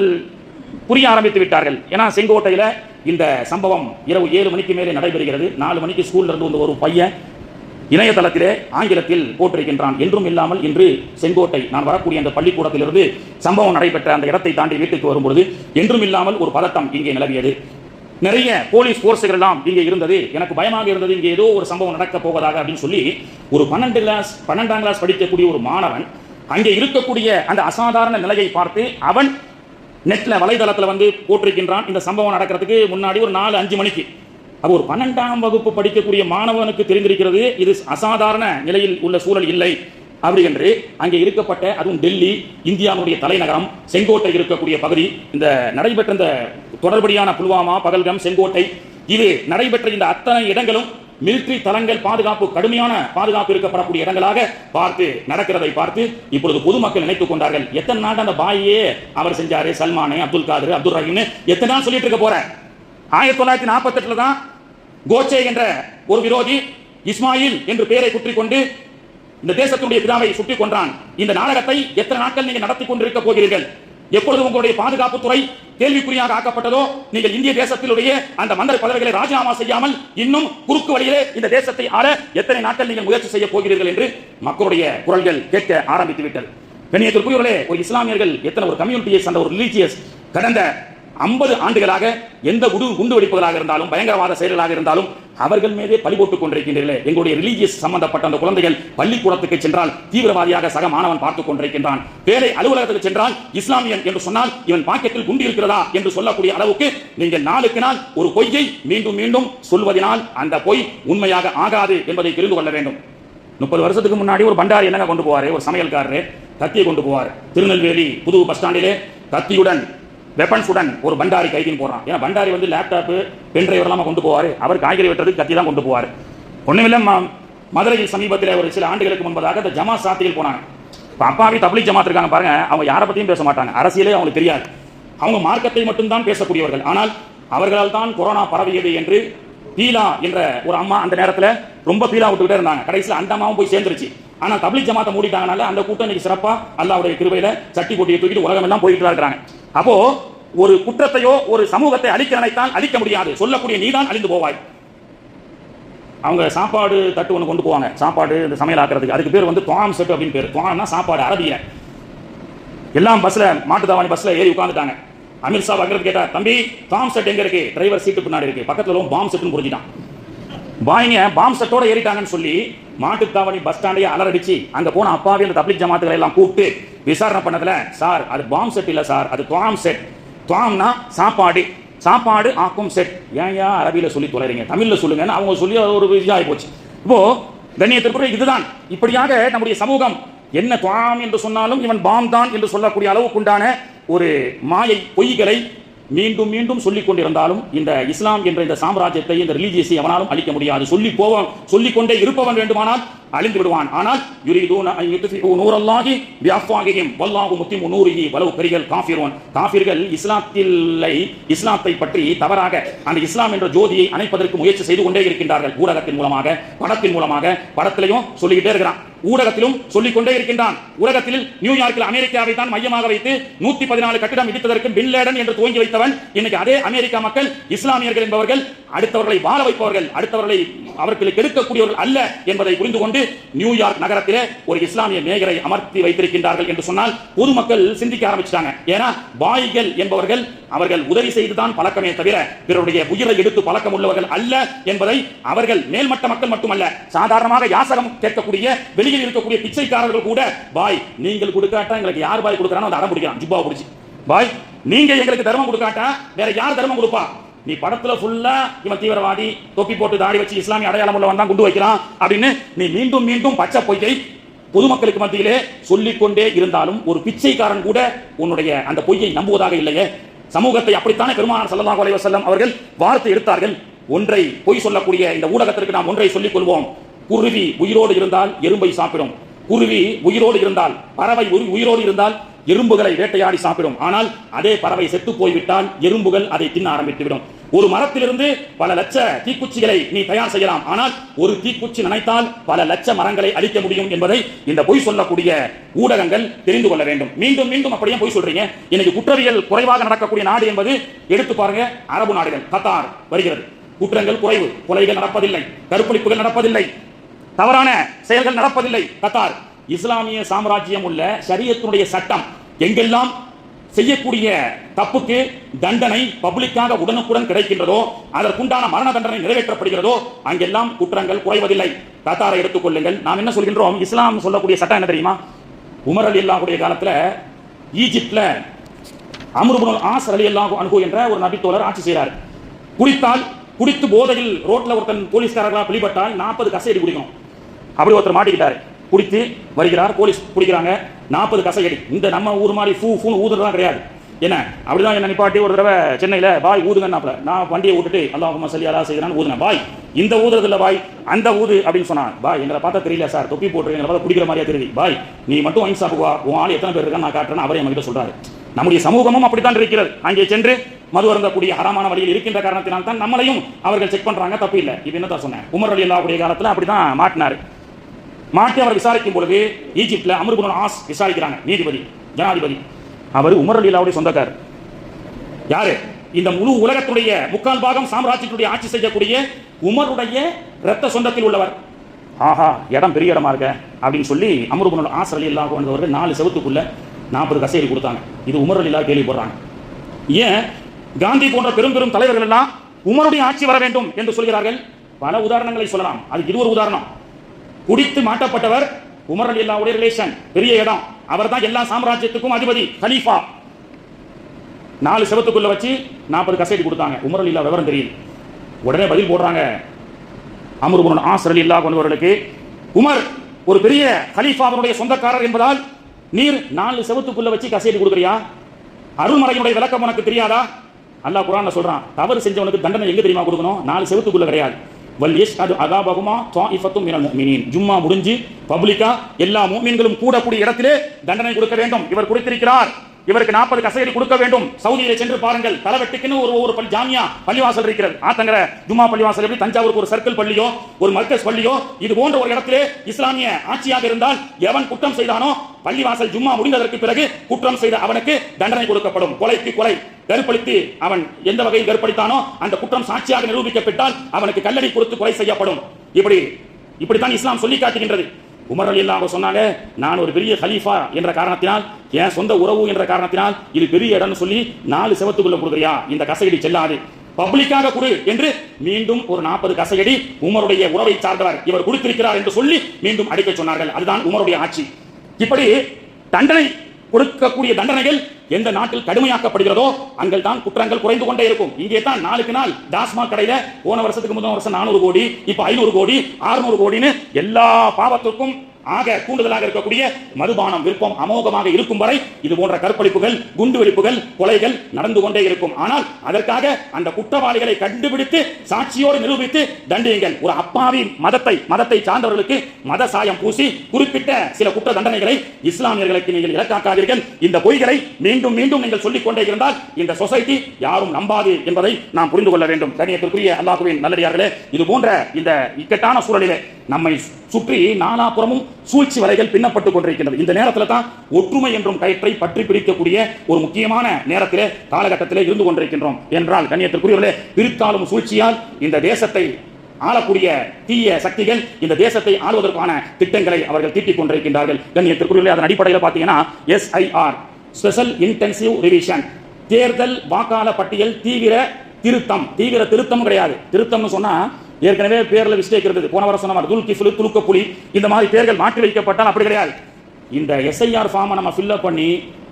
புரிய ஆரம்பித்து விட்டார்கள். ஏன்னா செங்கோட்டையில இந்த சம்பவம் இரவு 7 மணிக்கு மேலே நடைபெறுகிறது. 4 மணிக்கு ஸ்கூல்ல இருந்து வந்து ஒரு பையன் இணையதளத்திலே ஆங்கிலத்தில் போட்டிருக்கின்றான். என்றும் இல்லாமல் இன்று செங்கோட்டை, நான் வரக்கூடிய அந்த பள்ளிக்கூடத்திலிருந்து சம்பவம் நடைபெற்ற அந்த இடத்தை தாண்டி வீட்டுக்கு வரும்பொழுது என்றும் இல்லாமல் ஒரு பதட்டம் இங்கே நிலவியது. நிறைய போலீஸ் போர்ஸுகள் எல்லாம் இங்கே இருந்தது. எனக்கு பயமாக இருந்தது, இங்கே ஏதோ ஒரு சம்பவம் நடக்க போவதாக அப்படின்னு சொல்லி ஒரு 12ஆம் கிளாஸ் படிக்கக்கூடிய ஒரு மாணவன் அங்கே இருக்கக்கூடிய அந்த அசாதாரண நிலையை பார்த்து அவன் நெட்ல வலைதளத்தில் வந்து போட்டிருக்கின்றான். இந்த சம்பவம் நடக்கிறதுக்கு முன்னாடி ஒரு 4-5 மணிக்கு. அப்போ ஒரு 12ஆம் வகுப்பு படிக்கக்கூடிய மாணவனுக்கு தெரிந்திருக்கிறது இது அசாதாரண நிலையில் உள்ள சூழல் இல்லை அப்படி என்று. அங்கே இருக்கப்பட்ட, அதுவும் டெல்லி இந்தியாவுடைய தலைநகரம், செங்கோட்டை இருக்கக்கூடிய பகுதி, இந்த நடைபெற்ற இந்த தொடர்படியான புல்வாமா, பகல்கம், செங்கோட்டை, இது நடைபெற்ற இந்த அத்தனை இடங்களும் மிலிட்டரி தளங்கள், பாதுகாப்பு, கடுமையான பாதுகாப்பு இருக்கப்படக்கூடிய இடங்களாக பார்த்து நடக்கிறதை பார்த்து இப்பொழுது பொதுமக்கள் நினைத்துக் கொண்டார்கள், எத்தனை நாள் அந்த பாயே அவர் செஞ்சாரு, சல்மானே, அப்துல் காதர், அப்துல் ரஹீம் எத்தனை நாள் சொல்லிட்டு இருக்க போற. 1948 தான் கோச்சே என்ற ஒரு விரோதி இஸ்மாயில் என்று பெயரை குற்றிக் கொண்டு இந்த தேசத்துடைய பிதாவை சுட்டிக் கொன்றான். இந்த நாடகத்தை எத்தனை நாட்கள் நீங்கள் நடத்தி கொண்டிருக்க போகிறீர்கள்? எப்பொழுது உங்களுடைய பாதுகாப்பு துறை கேள்விக்குறியாக ஆக்கப்பட்டதோ, நீங்கள் இந்திய தேசத்திலுடைய அந்த மந்திரி பதவிகளை ராஜினாமா செய்யாமல் இன்னும் குறுக்கு வழியிலே இந்த தேசத்தை ஆள எத்தனை நாட்கள் நீங்கள் முயற்சி செய்ய போகிறீர்கள் என்று மக்களுடைய குரல்கள் கேட்க ஆரம்பித்து விட்டது. கண்ணியத்திற்குரியவர்களே, ஒரு இஸ்லாமியர்கள் எத்தனை ஒரு கம்யூனிட்டியை சார்ந்த ஒரு ரிலீஜியஸ் கடந்த 50 ஆண்டுகளாக எந்த குண்டு வெடிப்புகளாக இருந்தாலும் பயங்கரவாத செயல்களாக இருந்தாலும் அவர்கள் மீதே பழி போட்டுக் கொண்டிருக்கின்றீர்களே. எங்களுடைய ரிலீஜியஸ் சம்பந்தப்பட்ட அந்த குழந்தைகள் பள்ளிக்கூடத்துக்கு சென்றால் தீவிரவாதியாக சக மாணவன் பார்த்துக் கொண்டிருக்கின்றான். வேலை அலுவலகத்துக்கு சென்றால் இஸ்லாமியன் என்று சொன்னால் இவன் பாக்கெட்டில் குண்டு இருக்கிறதா என்று சொல்லக்கூடிய அளவுக்கு நீங்கள் நாளுக்கு நாள் ஒரு பொய்யை மீண்டும் மீண்டும் சொல்வதனால் அந்த பொய் உண்மையாக ஆகாது என்பதை தெரிந்து கொள்ள வேண்டும். 30 வருஷத்துக்கு முன்னாடி ஒரு பண்டாரி என்னங்க கொண்டு போவாரு, ஒரு சமையல்காரரு கத்தியை கொண்டு போவார். திருநெல்வேலி புது பஸ் ஸ்டாண்டிலே கத்தியுடன் வெப்பன்ஸுடன் ஒரு பண்டாரி கைதின்னு போறான். ஏன்னா பண்டாரி வந்து லேப்டாப் பென்ட்ரைவர் எல்லாம் கொண்டு போவார். அவர் காய்கறி வெட்டுறதுக்கு கத்தி தான் கொண்டு போவார். ஒண்ணுமில்ல, மதுரையில் சமீபத்தில் ஒரு சில ஆண்டுகளுக்கு முன்பதாக இந்த ஜமாத் சாத்திகள் போனாங்க. இப்போ அப்பாவி தப்லீக் ஜமாத் இருக்காங்க பாருங்க, அவங்க யாரை பற்றியும் பேச மாட்டாங்க, அரசியலே அவங்களுக்கு தெரியாது, அவங்க மார்க்கத்தை மட்டும்தான் பேசக்கூடியவர்கள். ஆனால் அவர்களால் தான் கொரோனா பரவியது என்று பீலா என்ற ஒரு அம்மா அந்த நேரத்தில் ரொம்ப பீலா விட்டுக்கிட்டே இருந்தாங்க. கடைசியில் அந்த அம்மாவும் போய் சேர்ந்துருச்சு. ஆனால் தப்லீக் ஜமாத்தை மூடிட்டாங்கனால அந்த கூட்டம் இன்னைக்கு சிறப்பா அல்லாஹ்வுடைய கிருபையில சட்டி போட்டியை தூக்கிட்டு உலகம் எல்லாம் போயிட்டு இருக்காங்க. அப்போ ஒரு குற்றத்தையோ ஒரு சமூகத்தை அழிக்க நினைத்தால் அழிக்க முடியாது, சொல்லக்கூடிய நீதான் அழிந்து போவாய். அவங்க சாப்பாடு தட்டு ஒன்று கொண்டு போவாங்க, சாப்பாடு இந்த சமையல் ஆக்குறதுக்கு, அதுக்கு பேர் வந்து துவாம் செட்டு அப்படின்னு பேர். துவாம்னா சாப்பாடு அரபியில. எல்லாம் பஸ்ல மாட்டுத்தாவணி பஸ்ல ஏறி உட்காந்துட்டாங்க. அமீர் சாப் அங்கிறது கேட்டா, தம்பி துவாம் செட் எங்க இருக்கு? டிரைவர் சீட்டு பின்னாடி இருக்கு, பக்கத்துல பாம் செட்டுன்னு புரிஞ்சிட்டான். பாய்ங்க பாம் செட்டோட ஏறிட்டாங்கன்னு சொல்லி மாட்டுத்தாவணி பஸ் ஸ்டாண்டையே அலரடிச்சு அங்க போன அப்பாவி அந்த தப்லீக் ஜமாத்துகளை எல்லாம் கூப்பிட்டு விசாரணை பண்ணதுல, சார் அது பாம் செட் இல்ல சார், அது துவாம் செட். துவாம்னா சாப்பாடு, சாப்பாடு ஆக்கும் செட். ஏன் அரபியில சொல்லி தொலைறீங்க, தமிழ்ல சொல்லுங்கன்னு அவங்க சொல்லி ஒரு இதாகி போச்சு. இப்போ கண்ணியத்திற்குரிய இதுதான். இப்படியாக நம்முடைய சமூகம் என்ன துவாம் என்று சொன்னாலும் இவன் பாம் தான் என்று சொல்லக்கூடிய அளவுக்குண்டான ஒரு மாயை பொய்களை மீண்டும் மீண்டும் சொல்லிக் கொண்டிருந்தாலும் இந்த இஸ்லாம் என்ற இந்த சாம்ராஜ்யத்தை, இந்த ரிலீஜியஸை எவனாலும் அழிக்க முடியாது. சொல்லிக் கொண்டே இருப்பவன் வேண்டுமானால் அழிந்து விடுவான். ஆனால் யுரீதுன அன் யுத்ஃபிஉ நூரல்லாஹி பிஅஃவாஹிஹிம் வல்லாஹு முத்திம்மு நூரிஹி வலவ் கரிஹல் காஃபிரூன். காஃபிர்கள் இஸ்லாத்தை பற்றி தவறாக அந்த இஸ்லாம் என்ற ஜோதியை அணைப்பதற்கு முயற்சி செய்து கொண்டே இருக்கின்றார்கள். ஊடகத்தின் மூலமாக, படத்தின் மூலமாக, படத்திலையும் சொல்லிக்கிட்டே இருக்கிறான், ஊடகத்திலும் சொல்லிக் கொண்டே இருக்கின்றான். உலகத்தில் நியூயார்க்கில் அமெரிக்காவை தான் மையமாக வைத்து 114 கட்டிடம் இடித்ததற்கு பின் லேடன் என்று துவங்கி வைத்தவன் இன்னைக்கு அதே அமெரிக்கா மக்கள் இஸ்லாமியர்கள் என்பவர்கள் அடுத்தவர்களை வாழ வைப்பவர்கள், அடுத்தவர்களை அவர்களுக்கு எடுக்கக்கூடியவர்கள் அல்ல என்பதை புரிந்து கொண்டு நியூயார்க் நகரத்திலே ஒரு இஸ்லாமிய மேயரை அமர்த்தி வைத்திருக்கின்றார்கள் என்று சொன்னால் பொதுமக்கள் சிந்திக்க ஆரம்பிச்சிட்டாங்க. ஏன்னா பாய்கள் என்பவர்கள் அவர்கள் உதவி செய்துதான் பழக்கமே தவிர பிறருடைய உயிரை எடுத்து பழக்கம் உள்ளவர்கள் அல்ல என்பதை அவர்கள் மேல்மட்ட மக்கள் மட்டுமல்ல, சாதாரணமாக யாசகம் கேட்கக்கூடிய வெளியில் இருக்கக்கூடிய பிச்சைக்காரர்கள் கூட, பாய் நீங்கள் கொடுக்காட்டா எங்களுக்கு யார் பாய் கொடுக்கறானோ அந்த அடம் பிடிக்கிறான் ஜிப்பாவை பிடிச்சி, பாய் நீங்க எங்களுக்கு தர்மம் கொடுக்காட்டா வேற யார் தர்மம் கொடுப்பா? நீ படத்துல ஃபுல்லா இவன் தீவிரவாதி, தொப்பி போட்டு தாடி வச்சு இஸ்லாமிய அடையாளம் உள்ளவன் தான் குண்டு வைக்கிறான் அப்படின்னு நீ மீண்டும் மீண்டும் பச்சை பொய்யை பொதுமக்களுக்கு மத்தியிலே சொல்லிக்கொண்டே இருந்தாலும் ஒரு பிச்சைக்காரன் கூட உன்னுடைய அந்த பொய்யை நம்புவதாக இல்லையே. சமூகத்தை அப்படித்தானே பெருமானார் ஸல்லல்லாஹு அலைஹி வஸல்லம் அவர்கள் வார்த்தை எடுத்தார்கள். ஒன்றை பொய் சொல்லக்கூடிய இந்த ஊடகத்திற்கு நாம் ஒன்றை சொல்லிக் கொள்வோம். குருவி உயிரோடு இருந்தால் எறும்பை சாப்பிடும், குருவி உயிரோடு இருந்தால், பறவை உயிரோடு இருந்தால் எறும்புகளை வேட்டையாடி சாப்பிடும். ஆனால் அதே பறவை செத்து போய்விட்டால் எறும்புகள் அதை தின்ன ஆரம்பித்துவிடும். ஒரு மரத்திலிருந்து பல லட்ச தீக்குச்சிகளை நீ தயார் செய்யலாம், ஆனால் ஒரு தீக்குச்சி நினைத்தால் பல லட்ச மரங்களை அழிக்க முடியும் என்பதை இந்த பொய் சொல்லக்கூடிய ஊடகங்கள் தெரிந்து கொள்ள வேண்டும். மீண்டும் மீண்டும் அப்படியே பொய் சொல்றீங்க. இன்னைக்கு குற்றவியல் குறைவாக நடக்கக்கூடிய நாடு என்பது எடுத்து பாருங்க, அரபு நாடுகள். கத்தார் வருகிறது, குற்றங்கள் குறைவு, கொலைகள் நடப்பதில்லை, கற்பழிப்புகள் நடப்பதில்லை, தவறான செயல்கள் நடப்பதில்லை. கத்தார் இஸ்லாமிய சாம்ராஜ்யம் உள்ள ஷரியத்துடைய சட்டம் எங்கெல்லாம் செய்யக்கூடிய தப்புக்கு தண்டனை பப்ளிக்காக உடனுக்குடன் கிடைக்கின்றதோ, அதற்குண்டான மரண தண்டனை நிறைவேற்றப்படுகிறதோ, அங்கெல்லாம் குற்றங்கள் குறைவதில்லை. கத்தாரை எடுத்துக் கொள்ளுங்கள். நாம் என்ன சொல்கின்றோம், இஸ்லாம் சொல்லக்கூடிய சட்டம் என்ன தெரியுமா? உமர் ரலியல்லாஹு காலத்துல ஈஜிப்ட்ல அம்ர் இப்னு ஆஸ் ரலியல்லாஹு அன்ஹு என்ற ஒரு நபித்தோழர் ஆட்சி செய்கிறார். குடித்து போதையில் ரோட்ல ஒருத்தன் போலீஸ்காரர்களா பிடிபட்டால் 40 கசையடி குடிக்கணும். அப்படி ஒருத்தர் மாட்டிக்கிட்டாரு, குடித்து வருகிறார், போலீஸ் பிடிக்கிறாங்க, 40 கசையடி. இந்த நம்ம ஊர் மாதிரி ஃபூன்னு ஊதுறதுலாம் கிடையாது. என்ன அப்படிதான் என்ன நிப்பாட்டி ஒரு தடவை சென்னையில் பாய் ஊதுங்கன்னாப்ல, நான் வண்டியை விட்டுட்டு அல்லாஹும்ம ஸல்லி அலா செய்கிறான்னு ஊதுனேன். பாய் இந்த ஊதுறது இல்லை பாய், அந்த ஊது அப்படின்னு சொன்னான். பாய் எங்களை பார்த்தா தெரியல சார், தொப்பி போட்டு எங்களை பார்த்தா குடிக்கிற மாதிரியா தெரியுது. பாய் நீ மட்டும் வாங்கி சாப்பிடுவா, உன் ஆள் எத்தனை பேர் இருக்கான்னு நான் காட்டுறேன், அவரே என்கிட்ட சொல்றாரு. நம்முடைய சமூகமும் அப்படித்தான் இருக்கிறது. அங்கே சென்று மது அருந்தக்கூடிய ஹராமான வழியில் இருக்கின்ற காரணத்தினால் தான் நம்மளையும் அவர்கள் செக் பண்றாங்க. தப்பு இல்லை. இது என்ன தான் சொன்னேன், உமர் ரலியல்லாஹு காலத்தில் அப்படிதான் மாட்டினாரு. மாட்டி அவர் விசாரிக்கும் பொழுது ஈஜிப்ட்ல அம்ர் இப்னு ஆஸ் விசாரிக்கிறாங்க, நீதிபதி ஜனாதிபதி. அவர் உமர் ரலியல்லாஹுடைய சொந்தக்காரர். யாரு? இந்த முழு உலகத்துடைய 3/4 பாகம் சாம்ராஜ்யத்துடைய ஆட்சி செய்யக்கூடிய உமருடைய இரத்த சொந்தத்தில் உள்ளவர். ஆஹா இடம் பெரிய இடமா இருக்க அப்படின்னு சொல்லி அம்ர் இப்னு ஆஸ் ரலியல்லாஹு அன்ஹு 4 செவத்துக்குள்ள 40 கசையடி கொடுத்தாங்க. இது உமர் ரலியல்லாஹு கேள்விப்படுறாங்க. ஏன் காந்தி போன்ற பெரும் பெரும் தலைவர்கள் எல்லாம் உமருடைய ஆட்சி வர வேண்டும் என்று சொல்கிறார்கள். பல உதாரணங்களை சொல்லலாம். அதுக்கு இது ஒரு உதாரணம். குடித்து மாட்டப்பட்டவர் உமர் ரலியல்லாஹு ரிலேஷன், பெரிய இடம், அவர் தான் எல்லா சாம்ராஜ்யத்துக்கும் அதிபதி, கலீஃபா. 4 செவத்துக்குள்ள வச்சு 40 கசைடி கொடுத்தாங்க. உமர் ரலியல்லாஹு விவரம் தெரியும். உடனே பதில் போடுறாங்க அம்ர் இப்னு ஆஸ் ரலியல்லாஹு அன்ஹுவர்களுக்கு, உமர் ஒரு பெரிய கலீஃபாவுடைய சொந்தக்காரர் என்பதால் நீர் 4 செவத்துக்குள்ள வச்சு கசைடி கொடுக்குறியா? அருள்மறையினுடைய விளக்கம் உனக்கு தெரியாதா? அல்லாஹ் குர்ஆன்ல சொல்றான், தவறு செஞ்சவனுக்கு தண்டனை எங்க தெரியுமா கொடுக்கணும்? 4 செவத்துக்குள்ள கிடையாது. வல் யஷ்ஹது அஸாபஹுமா த்வாயிஃபத்தும் மினல் முஃமினீன். ஜும்மா முடிஞ்சு பப்ளிக்கா எல்லா முஃமின்களும் கூடக்கூடிய இடத்திலே தண்டனை கொடுக்க வேண்டும். இவர் குடித்திருக்கிறார், இவருக்கு 40 கசையடி கொடுக்க வேண்டும். சவுதியிலே சென்று பாருங்கள், தலைவெட்டுக்குன்னு ஒரு ஜாமியா பள்ளிவாசல் இருக்கிறது. ஆத்தங்கர ஜும்மா பள்ளிவாசல் எப்படி தஞ்சாவூருக்கு ஒரு சர்க்கிள் பள்ளியோ ஒரு மர்கஸ் பள்ளியோ இது போன்ற ஒரு இடத்திலே இஸ்லாமிய ஆட்சியாக இருந்தால் எவன் குற்றம் செய்தானோ பள்ளிவாசல் ஜும்மா முடிந்ததற்கு பிறகு குற்றம் செய்த அவனுக்கு தண்டனை கொடுக்கப்படும். கொலைக்கு கொலை, கற்பழித்து அவன் எந்த வகையில் கற்பழித்தானோ அந்த குற்றம் சாட்சியாக நிரூபிக்கப்பட்டால் அவனுக்கு கல்லடி கொடுத்து கொலை செய்யப்படும். இப்படித்தான் இஸ்லாம் சொல்லி காட்டுகின்றது. உமர் ரலியல்லாஹு சொன்னாங்க, நான் ஒரு பெரிய கலீஃபா என்ற காரணத்தினால், என் சொந்த உறவு என்ற காரணத்தினால் இது பெரிய இடம்னு சொல்லி 4 செவத்துக்குள்ள கொடுக்குறியா? இந்த கசையடி செல்லாது, பப்ளிக்காக கொடு என்று மீண்டும் ஒரு 40 கசையடி உமருடைய உறவை சார்ந்தவர் இவர் கொடுத்திருக்கிறார் என்று சொல்லி மீண்டும் அடிக்க சொன்னார்கள். அதுதான் உமருடைய ஆட்சி. இப்படி தண்டனை கொடுக்கக்கூடிய தண்டனைகள் எந்த நாட்டில் கடுமையாக்கப்படுகிறதோ அங்கே தான் குற்றங்கள் குறைந்து கொண்டே இருக்கும். இங்கே தான் நாளுக்கு நாள் டாஸ்மாக் கடையில போன வருஷத்துக்கு முதல் வருஷம் 400 கோடி, இப்ப 500 கோடி 600 கோடின்னு எல்லா பாவத்திற்கும் ஆக கூடுதலாக இருக்கக்கூடிய மதுபானம் விருப்பம் அமோகமாக இருக்கும் வரை இது போன்ற கற்பழிப்புகள், குண்டு வெடிப்புகள், கொலைகள் நடந்து கொண்டே இருக்கும். ஆனால் அதற்காக அந்த குற்றவாளிகளை கண்டுபிடித்து சாட்சியோடு நிரூபித்து தண்டியுங்கள். ஒரு அப்பாவி மதத்தை சார்ந்தவர்களுக்கு மத சாயம் பூசி குறிப்பிட்ட சில குற்ற தண்டனைகளை இஸ்லாமியர்களுக்கு நீங்கள் இலக்காக்காதீர்கள். இந்த பொய்களை மீண்டும் மீண்டும் நீங்கள் சொல்லிக் கொண்டே இருந்தால் இந்த சொசைட்டி யாரும் நம்பாது என்பதை நாம் புரிந்து கொள்ள வேண்டும். கண்ணியத்திற்குரிய அல்லாஹ்வின் நல்லடியார்களே, இது போன்ற இந்த இக்கட்டான சூழலிலே நம்மை சுற்றி நாலாபுறமும் சூழ்ச்சி வலைகள் பின்னப்பட்டுக் கொண்டிருக்கின்றது. இந்த நேரத்தில் தான் ஒற்றுமை என்றும் கயிற்றை பற்றி பிடிக்கக்கூடிய ஒரு முக்கியமான நேரத்திலே காலகட்டத்திலே இருந்து கொண்டிருக்கின்றோம் என்றால், கண்ணியத்திற்குரியவர்களே, பிரித்தாளும் சூழ்ச்சியால் இந்த தேசத்தை ஆளக்கூடிய தீய சக்திகள் இந்த தேசத்தை ஆளுவதற்கான திட்டங்களை அவர்கள் தீட்டிக் கொண்டிருக்கின்றார்கள். கண்ணியத்திற்குரியவர்களே, அதன் அடிப்படையில் பார்த்தீங்கன்னா SIR ஸ்பெஷல் இன்டென்சிவ் ரிவிஷன், தேர்தல் வாக்காள பட்டியல் தீவிர திருத்தம் கிடையாது. திருத்தம்னு சொன்னா ஏற்கனவே பேர்ல மிஸ்டேக் இருந்தது. போன வருஷம் சொன்ன துல்கிஃபுல், துலுக்கப்புலி இந்த மாதிரி பேர்கள் மாற்றி வைக்கப்பட்டால் அப்படி கிடையாது. இந்த SIR ஃபார்மை நம்ம ஃபில்அப் பண்ணி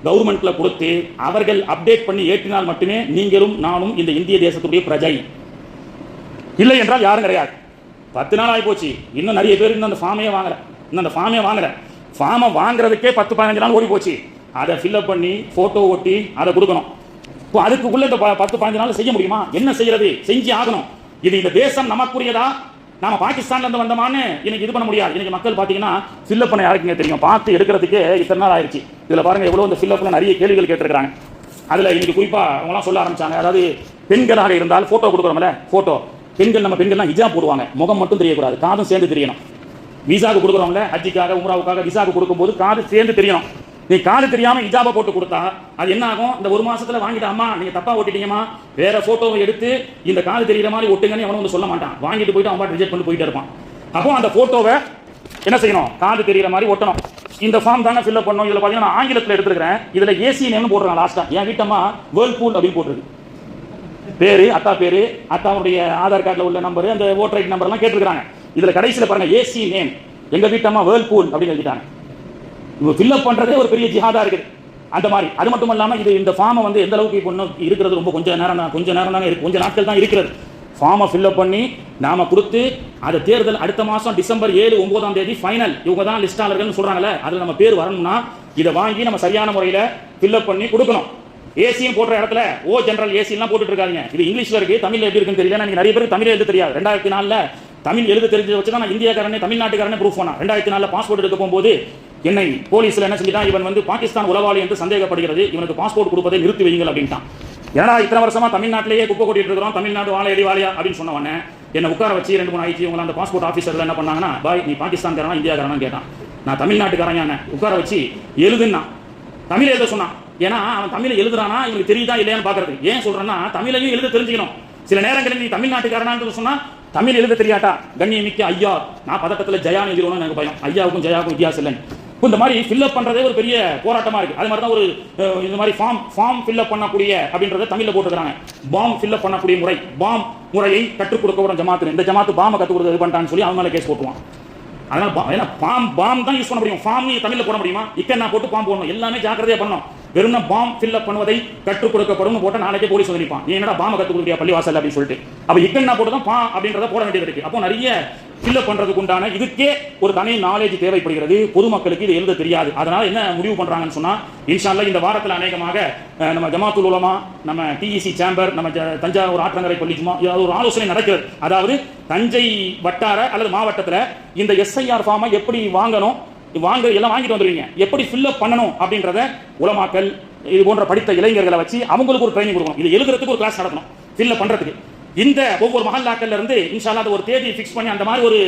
கவர்மெண்ட்ல கொடுத்து அவர்கள் அப்டேட் பண்ணி ஏற்றினால் மட்டுமே நீங்களும் நானும் இந்த இந்திய தேசத்துடைய பிரஜை. இல்லை என்றால் யாரும் கிடையாது. 10 நாள் ஆகி போச்சு, இன்னும் நிறைய பேர் இன்னும் அந்த ஃபார்மே வாங்கல. ஃபார்மை வாங்குறதுக்கே 10-15 நாள் ஓடி போச்சு. அதை ஃபில்அப் பண்ணி போட்டோ ஒட்டி அதை கொடுக்கணும். இப்போ அதுக்குள்ள இந்த 10-15 நாள் செய்ய முடியுமா? என்ன செய்யறது? செஞ்சு ஆகணும். இது இந்த தேசம் நமக்குரியதா, நாம பாகிஸ்தான்ல இருந்து வந்தோமான்னு இன்னைக்கு இது பண்ண முடியாது. இன்னைக்கு மக்கள் பாத்தீங்கன்னா ஃபில்அப் பண்ண யாருக்குங்க தெரியும்? பார்த்து எடுக்கிறதுக்கு இத்தனை நாள் ஆயிடுச்சு. இதுல பாருங்க எவ்வளவு இந்த ஃபில்அப்ல நிறைய கேள்விகள் கேட்டிருக்காங்க. அதுல இன்னைக்கு குறிப்பா அவங்களாம் சொல்ல ஆரம்பிச்சாங்க, அதாவது பெண்களாக இருந்தால் போட்டோ கொடுக்குறோம்ல, போட்டோ நம்ம பெண்கள்லாம் ஹிஜாப் போடுவாங்க, முகம் மட்டும் தெரியக்கூடாது, காதும் சேர்ந்து தெரியணும். விசாவுக்கு கொடுக்குறோம்ல, ஹஜ்ஜிக்காக உம்ராவுக்காக விசாவுக்கு கொடுக்கும்போது காது சேர்ந்து தெரியணும். நீ காது தெரியாம ஹிஜாபை போட்டு கொடுத்தா அது என்ன ஆகும்? இந்த 1 மாசத்துல வாங்கிட்டு, அம்மா நீங்க தப்பா ஓட்டிட்டீங்கம்மா, வேற போட்டோவை எடுத்து இந்த காது தெரியுற மாதிரி ஒட்டுங்கன்னு அவனும் வந்து சொல்ல மாட்டான். வாங்கிட்டு போயிட்டு அவன் ரிஜெக்ட் பண்ணி போயிட்டே இருப்பான். அப்போ அந்த போட்டோவை என்ன செய்யணும்? காது தெரியுற மாதிரி ஒட்டணும். இந்த ஃபார்ம் தானே ஃபில்அப் பண்ணணும். இதுல பாத்தீங்கன்னா நான் ஆங்கிலத்தில் எடுத்துக்கிறேன். இதுல ஏசி நேம்னு போடுறாங்க. லாஸ்டா என் வீட்டம்மா வேர்ல்பூல் அப்படின்னு போட்டிருக்கு. பேரு, அத்தாவுடைய ஆதார் கார்டில் உள்ள நம்பர், அந்த ஓட்டர் ஐடி நம்பர் எல்லாம் கேட்டிருக்காங்க. இதுல கடைசியில் பாருங்க ஏசி நேம், எங்க வீட்டம்மா வேர்ல்பூல் அப்படின்னு எழுதிட்டாங்க. இவங்க ஃபில்அப் பண்றதே ஒரு பெரிய ஜிஹாதா இருக்குது. அந்த மாதிரி அது மட்டும் இல்லாம இது இந்த ஃபார்மை வந்து எந்த அளவுக்கு இப்போ இருக்கிறது ரொம்ப கொஞ்ச நேரம் தானே இருக்கு, கொஞ்ச நாட்கள் தான் இருக்கிறது. ஃபார்மை ஃபில்அப் பண்ணி நாம கொடுத்து அதை தேர்தல் அடுத்த மாசம் டிசம்பர் 7-9ஆம் தேதி ஃபைனல், இவங்க தான் லிஸ்டாளர்கள்னு சொல்றாங்கல்ல, அதுல நம்ம பேர் வரணும்னா இதை வாங்கி நம்ம சரியான முறையில ஃபில்அப் பண்ணி கொடுக்கணும். ஏசியும் போடுற இடத்துல ஓ ஜெனரல் ஏசி எல்லாம் போட்டுட்டு இருக்காங்க. இது இங்கிலீஷ்ல இருக்கு, தமிழ்ல எப்படி இருக்குன்னு தெரியல. எனக்கு நிறைய பேருக்கு தமிழ் எழுத தெரியாது. 2004 தமிழ் எழுத தெரிஞ்சதை வச்சு தான் நான் இந்தியாக்காரனே தமிழ்நாட்டுக்காரனே ப்ரூஃப் பண்ணேன். 2004 பாஸ்போர்ட் எடுக்க போகும்போது என்னை போலீஸ்ல என்ன செஞ்சுட்டான், இவன் வந்து பாகிஸ்தான் உளவாளி என்று சந்தேகப்படுகிறது, இவனுக்கு பாஸ்போர்ட் கொடுப்பதை நிறுத்தி வையுங்கள் அப்படின்ட்டான். ஏன்னா இத்தனை வருஷமா தமிழ்நாட்டிலேயே குப்பை கொட்டிட்டு இருக்கிறோம், தமிழ்நாடு வாழை எரிவாளியா அப்படின்னு சொன்னவனே என்னை உட்கார வச்சு 2-3 ஆயிடுச்சு. இவங்க அந்த பாஸ்போர்ட் ஆஃபீஸர்ல என்ன பண்ணாங்கன்னா, பாய் நீ பாகிஸ்தான்காரனா இந்தியாக்காரனா கேட்டான். நான் தமிழ்நாட்டுக்காரன் உட்கார வச்சு எழுதுன்னா தமிழ் எழுத சொன்னான். ஏன்னா அவன் தமிழ் எழுதுறானா இவனுக்கு தெரியுதா இல்லையான்னு பாக்குறது. ஏன் சொல்றேன்னா தமிழையும் எழுத தெரிஞ்சுக்கணும். சில நேரங்களில் நீ தமிழ்நாட்டுக்காரனான்னு சொன்னா தமிழ் எழுத தெரியாட்டா, கண்ணியமிக்க ஐயா, நான் பதட்டத்தில் ஜயான்னு எழுதிடுவோம்னு எனக்கு பயம். ஐயாவுக்கும் ஜயாவுக்கும் வித்தியாசம் இல்லைன்னு. இந்த மாதிரி ஃபில்அப் பண்றதே ஒரு பெரிய போராட்டமா இருக்கு. அது மாதிரி தான் ஒரு இந்த மாதிரி ஃபார்ம் ஃபில்அப் பண்ணக்கூடிய அப்படின்றத தமிழ்ல போட்டுக்கிறாங்க. பாம் ஃபில்அப் பண்ணக்கூடிய முறை, பாம் முறையை கற்றுக் கொடுக்க ஒரு ஜமாத்து, இந்த ஜமாத்து பாம்பை கற்றுக் கொடுக்க இது பண்ணிட்டான்னு சொல்லி அவங்க மேல கேஸ் போட்டுவான். அதனால பாம் தான் யூஸ் பண்ண முடியும். ஃபார்ம் நீ தமிழ்ல போட முடியுமா? இக்கன்னா போட்டு பாம் போடணும். எல்லாமே ஜாக்கிரதையா பண்ணணும். வெறும் பாம் ஃபில்அப் பண்ணுவதை கற்றுக் கொடுக்கப்படும் போட்ட நாளைக்கே போலீஸ் வந்துருப்பான். நீ என்னடா பாம்பை கற்றுக் கொடுக்கிறியா பள்ளிவாசல் அப்படின்னு சொல்லிட்டு. அப்ப இக்கன்னா போட்டு தான் பா அப்படின்றத போட வேண்டியது இருக்கு. அப்போ நிறைய ஃபில்அப் பண்றதுக்கு உண்டான இதுக்கே ஒரு தனி நாலேஜ் தேவைப்படுகிறது. பொதுமக்களுக்கு இது எழுத தெரியாது. அதனால என்ன முடிவு பண்றாங்கன்னு சொன்னா, இன்ஷா அல்லாஹ் இந்த வாரத்தில் அநேகமாக நம்ம ஜமாத்துல் உலமா, நம்ம டிஇசி சேம்பர், நம்ம தஞ்சாவூர் ஆற்றங்கரை பள்ளி ஜுமா ஒரு ஆலோசனை நடக்கிறது. அதாவது தஞ்சை வட்டார அல்லது மாவட்டத்தில் இந்த எஸ்ஐஆர் ஃபார்மை எப்படி வாங்கணும், எல்லாம் வாங்கிட்டு வந்துருவீங்க, எப்படி ஃபில்அப் பண்ணணும் அப்படின்றத உலமாக்கள் இது போன்ற படித்த இளைஞர்களை வச்சு அவங்களுக்கு ஒரு ட்ரைனிங் கொடுக்கணும். இது எழுதுறதுக்கு ஒரு கிளாஸ் நடத்தணும், ஃபில்அப் பண்றதுக்கு. இந்த ஒவ்வொரு மஹல்லாக்கள்ல இருந்து இன்ஷா அல்லாஹ் ஒரு தேதி ஃபிக்ஸ் பண்ணி அந்த மாதிரி ஒரு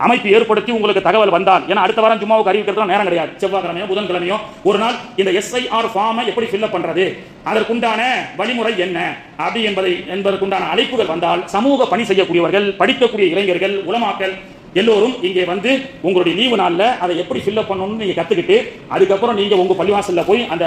அமைப்பு ஏற்படுத்தி உங்களுக்கு தகவல் வந்தால், ஏன்னா அடுத்த வாரம் ஜும்மாவுக்கு அறிவிக்கிறதுலாம் நேரம் கிடையாது. செவ்வாய்க்கிழமையோ புதன்கிழமையோ ஒரு நாள் இந்த எஸ்ஐஆர் ஃபார்மை எப்படி ஃபில்அப் பண்றது, அதற்குண்டான வழிமுறை என்ன அப்படி என்பதற்குண்டான அழைப்புகள் வந்தால், சமூக பணி செய்யக்கூடியவர்கள், படிக்கக்கூடிய இளைஞர்கள், உலமாக்கள் எல்லோரும் இங்கே வந்து உங்களுடைய லீவு நாளில் அதை எப்படி ஃபில்அப் பண்ணணும்னு நீங்க கத்துக்கிட்டு அதுக்கப்புறம் நீங்க உங்க பள்ளிவாசல்ல போய் அந்த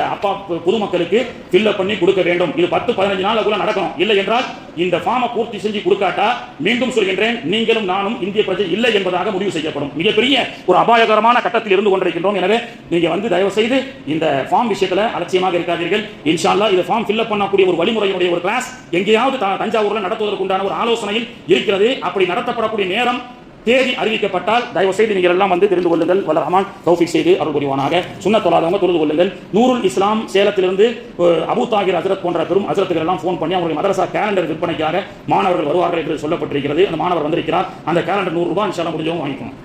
பொதுமக்களுக்கு ஃபில்அப் பண்ணி கொடுக்க வேண்டும். இது 10-15 நாளுக்குள்ள நடக்கணும். இல்லை என்றால் இந்த ஃபார்மை பூர்த்தி செஞ்சு கொடுக்காட்டா, மீண்டும் சொல்கின்றேன், நீங்களும் நானும் இந்திய பிரஜை இல்லை என்பதாக முடிவு செய்யப்படும். மிகப்பெரிய ஒரு அபாயகரமான கட்டத்தில் இருந்து கொண்டிருக்கின்றோம். எனவே நீங்க வந்து தயவு செய்து இந்த ஃபார்ம் விஷயத்துல அலட்சியமாக இருக்காதீர்கள். இன்ஷா அல்லாஹ் இந்த ஃபார்ம் ஃபில்அப் பண்ணக்கூடிய ஒரு வழிமுறையுடைய ஒரு கிளாஸ் எங்கேயாவது தஞ்சாவூர்ல நடத்துவதற்கு உண்டான ஒரு ஆலோசனையில் இருக்கிறது. அப்படி நடத்தப்படக்கூடிய நேரம் தேதி அறிவிக்கப்பட்டால் தயவு செய்து நீங்கள் எல்லாம் வந்து தெரிந்து கொள்ளுங்கள். வல்ல ரஹ்மான் தௌஃபீக் செய்து அருள் புரிவானாக. சுன்னத் தொழாதவங்க தொழுது கொள்ளுங்கள். நூருல் இஸ்லாம் சேலத்திலிருந்து அபு தாகிர் ஹஜ்ரத் போன்ற பெரும் ஹஜ்ரத்துகள் எல்லாம் ஃபோன் பண்ணி அவருடைய மதரசா கேலண்டர் விற்பனைக்காக மாணவர்கள் வருவார்கள் என்று சொல்லப்பட்டிருக்கிறது. அந்த மாணவர் வந்திருக்கிறார். அந்த கேலண்டர் 100 ரூபாய் இன்ஷா அல்லாஹ் முடிஞ்சவங்க வாங்கிக்கணும்.